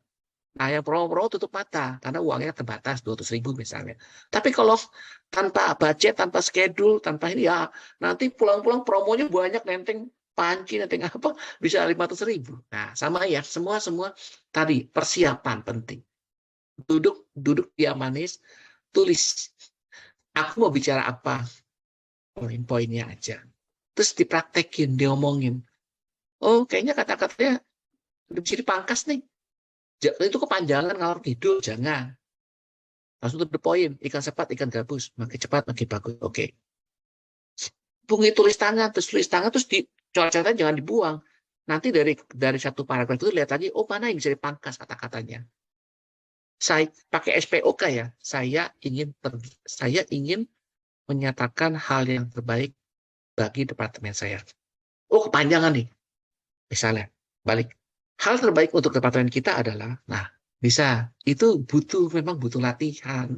Nah, yang promo-promo tutup mata karena uangnya terbatas 200.000 misalnya. Tapi kalau tanpa budget, tanpa schedule, tanpa ini ya nanti pulang-pulang promonya banyak, nenteng panci, nenteng apa bisa 500.000. Nah, sama ya, semua tadi persiapan penting. Duduk dia manis, tulis. Aku mau bicara apa? Poin-poinnya aja. Terus dipraktekin, diomongin. oh kayaknya kata-katanya udah bisa dipangkas nih. Itu kepanjangan ngalor ngidul, jangan. Langsung to the point, ikan sepat, ikan gabus, makin cepat, makin bagus. Oke. Bunyi tulis tangan, terus di coret-coretnya jangan dibuang. Nanti dari satu paragraf itu lihat lagi, oh mana yang bisa dipangkas kata-katanya. Saya pakai SPOK ya, saya ingin menyatakan hal yang terbaik bagi departemen saya. Oh kepanjangan nih, misalnya balik. Hal terbaik untuk departemen kita adalah, nah bisa, itu memang butuh latihan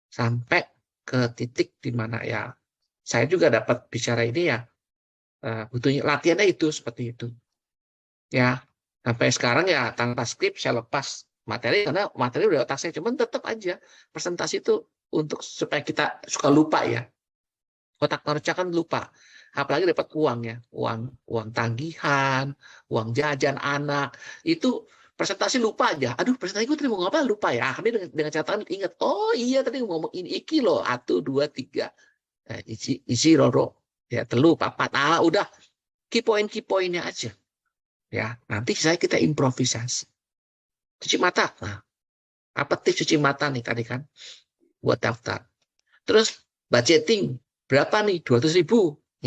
sampai ke titik di mana ya saya juga dapat bicara ini ya, butuhnya latihannya itu seperti itu ya. Sampai sekarang ya tanpa skrip saya lepas materi karena materi udah otak saya, cuman tetap aja presentasi itu untuk supaya kita suka lupa ya, otak manusia kan lupa, apalagi dapat uang ya, uang tagihan, uang jajan anak, itu presentasi lupa aja. Aduh, presentasi gue tadi mau ngapa lupa ya. Akhirnya dengan catatan ingat, oh iya tadi ngomong ini iki loh, 1 2 3. Isi roro ya, telu papat. Udah key point-nya aja. Ya, nanti kita improvisasi. Cuci mata. Nah, apa tips cuci mata nih tadi kan? Buat daftar. Terus budgeting berapa nih? 200.000.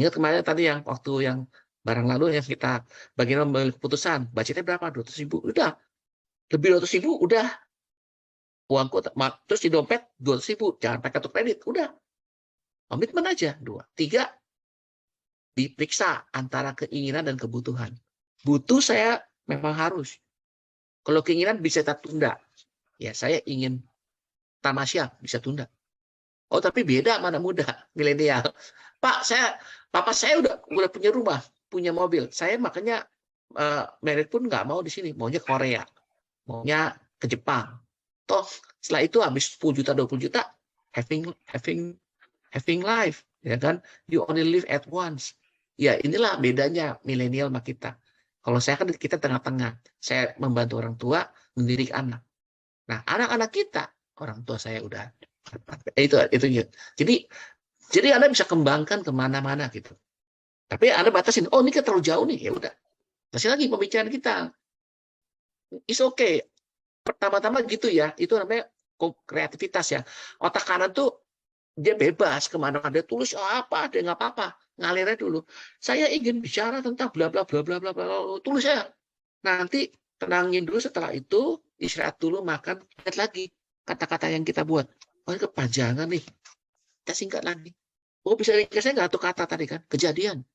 Ingat kemarin tadi yang waktu yang barang lalu yang kita bagian mengambil keputusan, budgetnya berapa? 200.000. Udah. Lebih 200.000 udah. Uangku terus di dompet 200.000. Jangan pakai kartu kredit. Udah. Komitmen aja. 2. 3. Diperiksa antara keinginan dan kebutuhan. Butuh saya memang harus. Kalau keinginan bisa kita tunda. Ya, saya ingin tamasya, bisa tunda. Oh, tapi beda mana muda, milenial. Pak, papa saya udah punya rumah, punya mobil. Saya makanya merit pun nggak mau di sini, maunya Korea, maunya ke Jepang. Toh setelah itu habis 10 juta, 20 juta, having life, ya kan? You only live at once. Ya inilah bedanya milenial sama kita. Kalau saya kan kita tengah-tengah. Saya membantu orang tua mendidik anak. Nah, anak-anak kita, orang tua saya udah itu. Jadi Anda bisa kembangkan kemana-mana gitu. Tapi Anda batasin, oh ini terlalu jauh nih, ya udah. Masih lagi pembicaraan kita. It's okay. Pertama-tama gitu ya, itu namanya kreativitas ya. Otak kanan tuh dia bebas kemana-mana, dia tulis apa, dia nggak apa-apa, ngalirnya dulu. Saya ingin bicara tentang bla bla bla bla bla, tulis ya. Nanti tenangin dulu, setelah itu istirahat dulu, makan, lihat lagi kata-kata yang kita buat. Oh, ini kepanjangan nih. Kita singkat lagi. Oh, bisa ringkasnya nggak tuh kata tadi kan? Kejadian.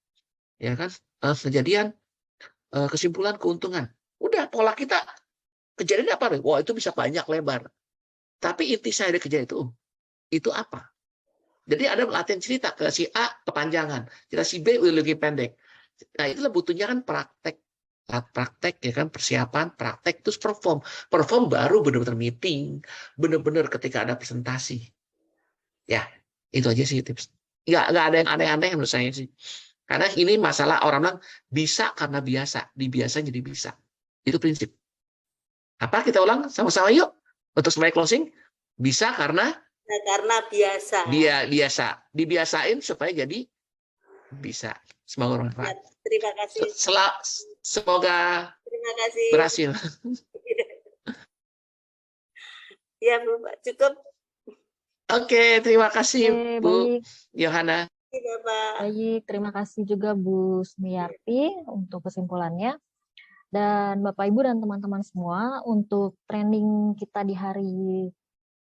Ya kan? Kejadian, kesimpulan, keuntungan. Udah, pola kita. Kejadian apa? Wah, itu bisa banyak lebar. Tapi inti saya dari kejadian itu apa? Jadi ada latihan cerita ke si A kepanjangan, cerita si B udah lebih pendek. Nah, itulah butuhnya kan praktek ya kan, persiapan, praktek, terus perform baru benar-benar meeting, benar-benar ketika ada presentasi. Ya, itu aja sih tips. Nggak ada yang aneh-aneh menurut saya sih. Karena ini masalah orang bilang bisa karena biasa, dibiasa jadi bisa. Itu prinsip. Apa kita ulang sama-sama yuk untuk sebagai closing? Bisa karena biasa. Biasa, dibiasain supaya jadi bisa. Semoga bermanfaat. Terima kasih. Semoga terima kasih. Berhasil. Ya, Bu, cukup. Oke, terima kasih Bu baik. Yohana. Baik, terima kasih juga Bu Sumiarti untuk kesimpulannya. Dan Bapak Ibu dan teman-teman semua, untuk training kita di hari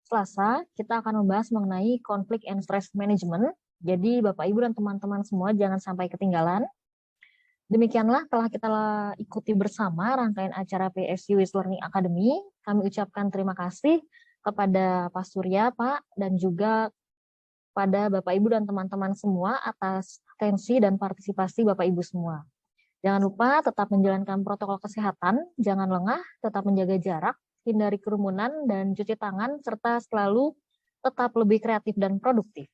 Selasa, kita akan membahas mengenai konflik and stress management. Jadi Bapak Ibu dan teman-teman semua jangan sampai ketinggalan. Demikianlah telah kita ikuti bersama rangkaian acara PSU Ways Learning Academy. Kami ucapkan terima kasih kepada Pak Surya, Pak, dan juga pada Bapak Ibu dan teman-teman semua atas atensi dan partisipasi Bapak Ibu semua. Jangan lupa tetap menjalankan protokol kesehatan, jangan lengah, tetap menjaga jarak, hindari kerumunan dan cuci tangan, serta selalu tetap lebih kreatif dan produktif.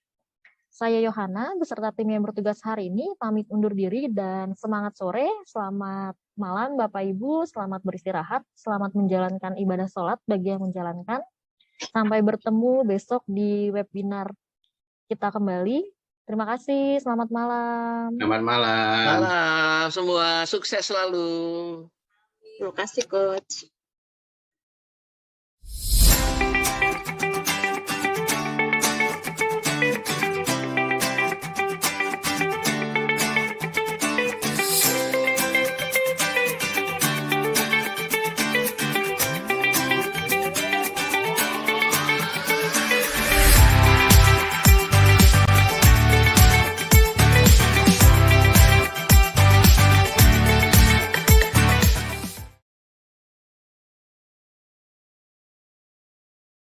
Saya Yohana beserta tim yang bertugas hari ini pamit undur diri dan semangat sore, selamat malam Bapak Ibu, selamat beristirahat, selamat menjalankan ibadah sholat bagi yang menjalankan. Sampai bertemu besok di webinar kita kembali. Terima kasih, selamat malam. Selamat malam. Malam semua, sukses selalu. Terima kasih, Coach.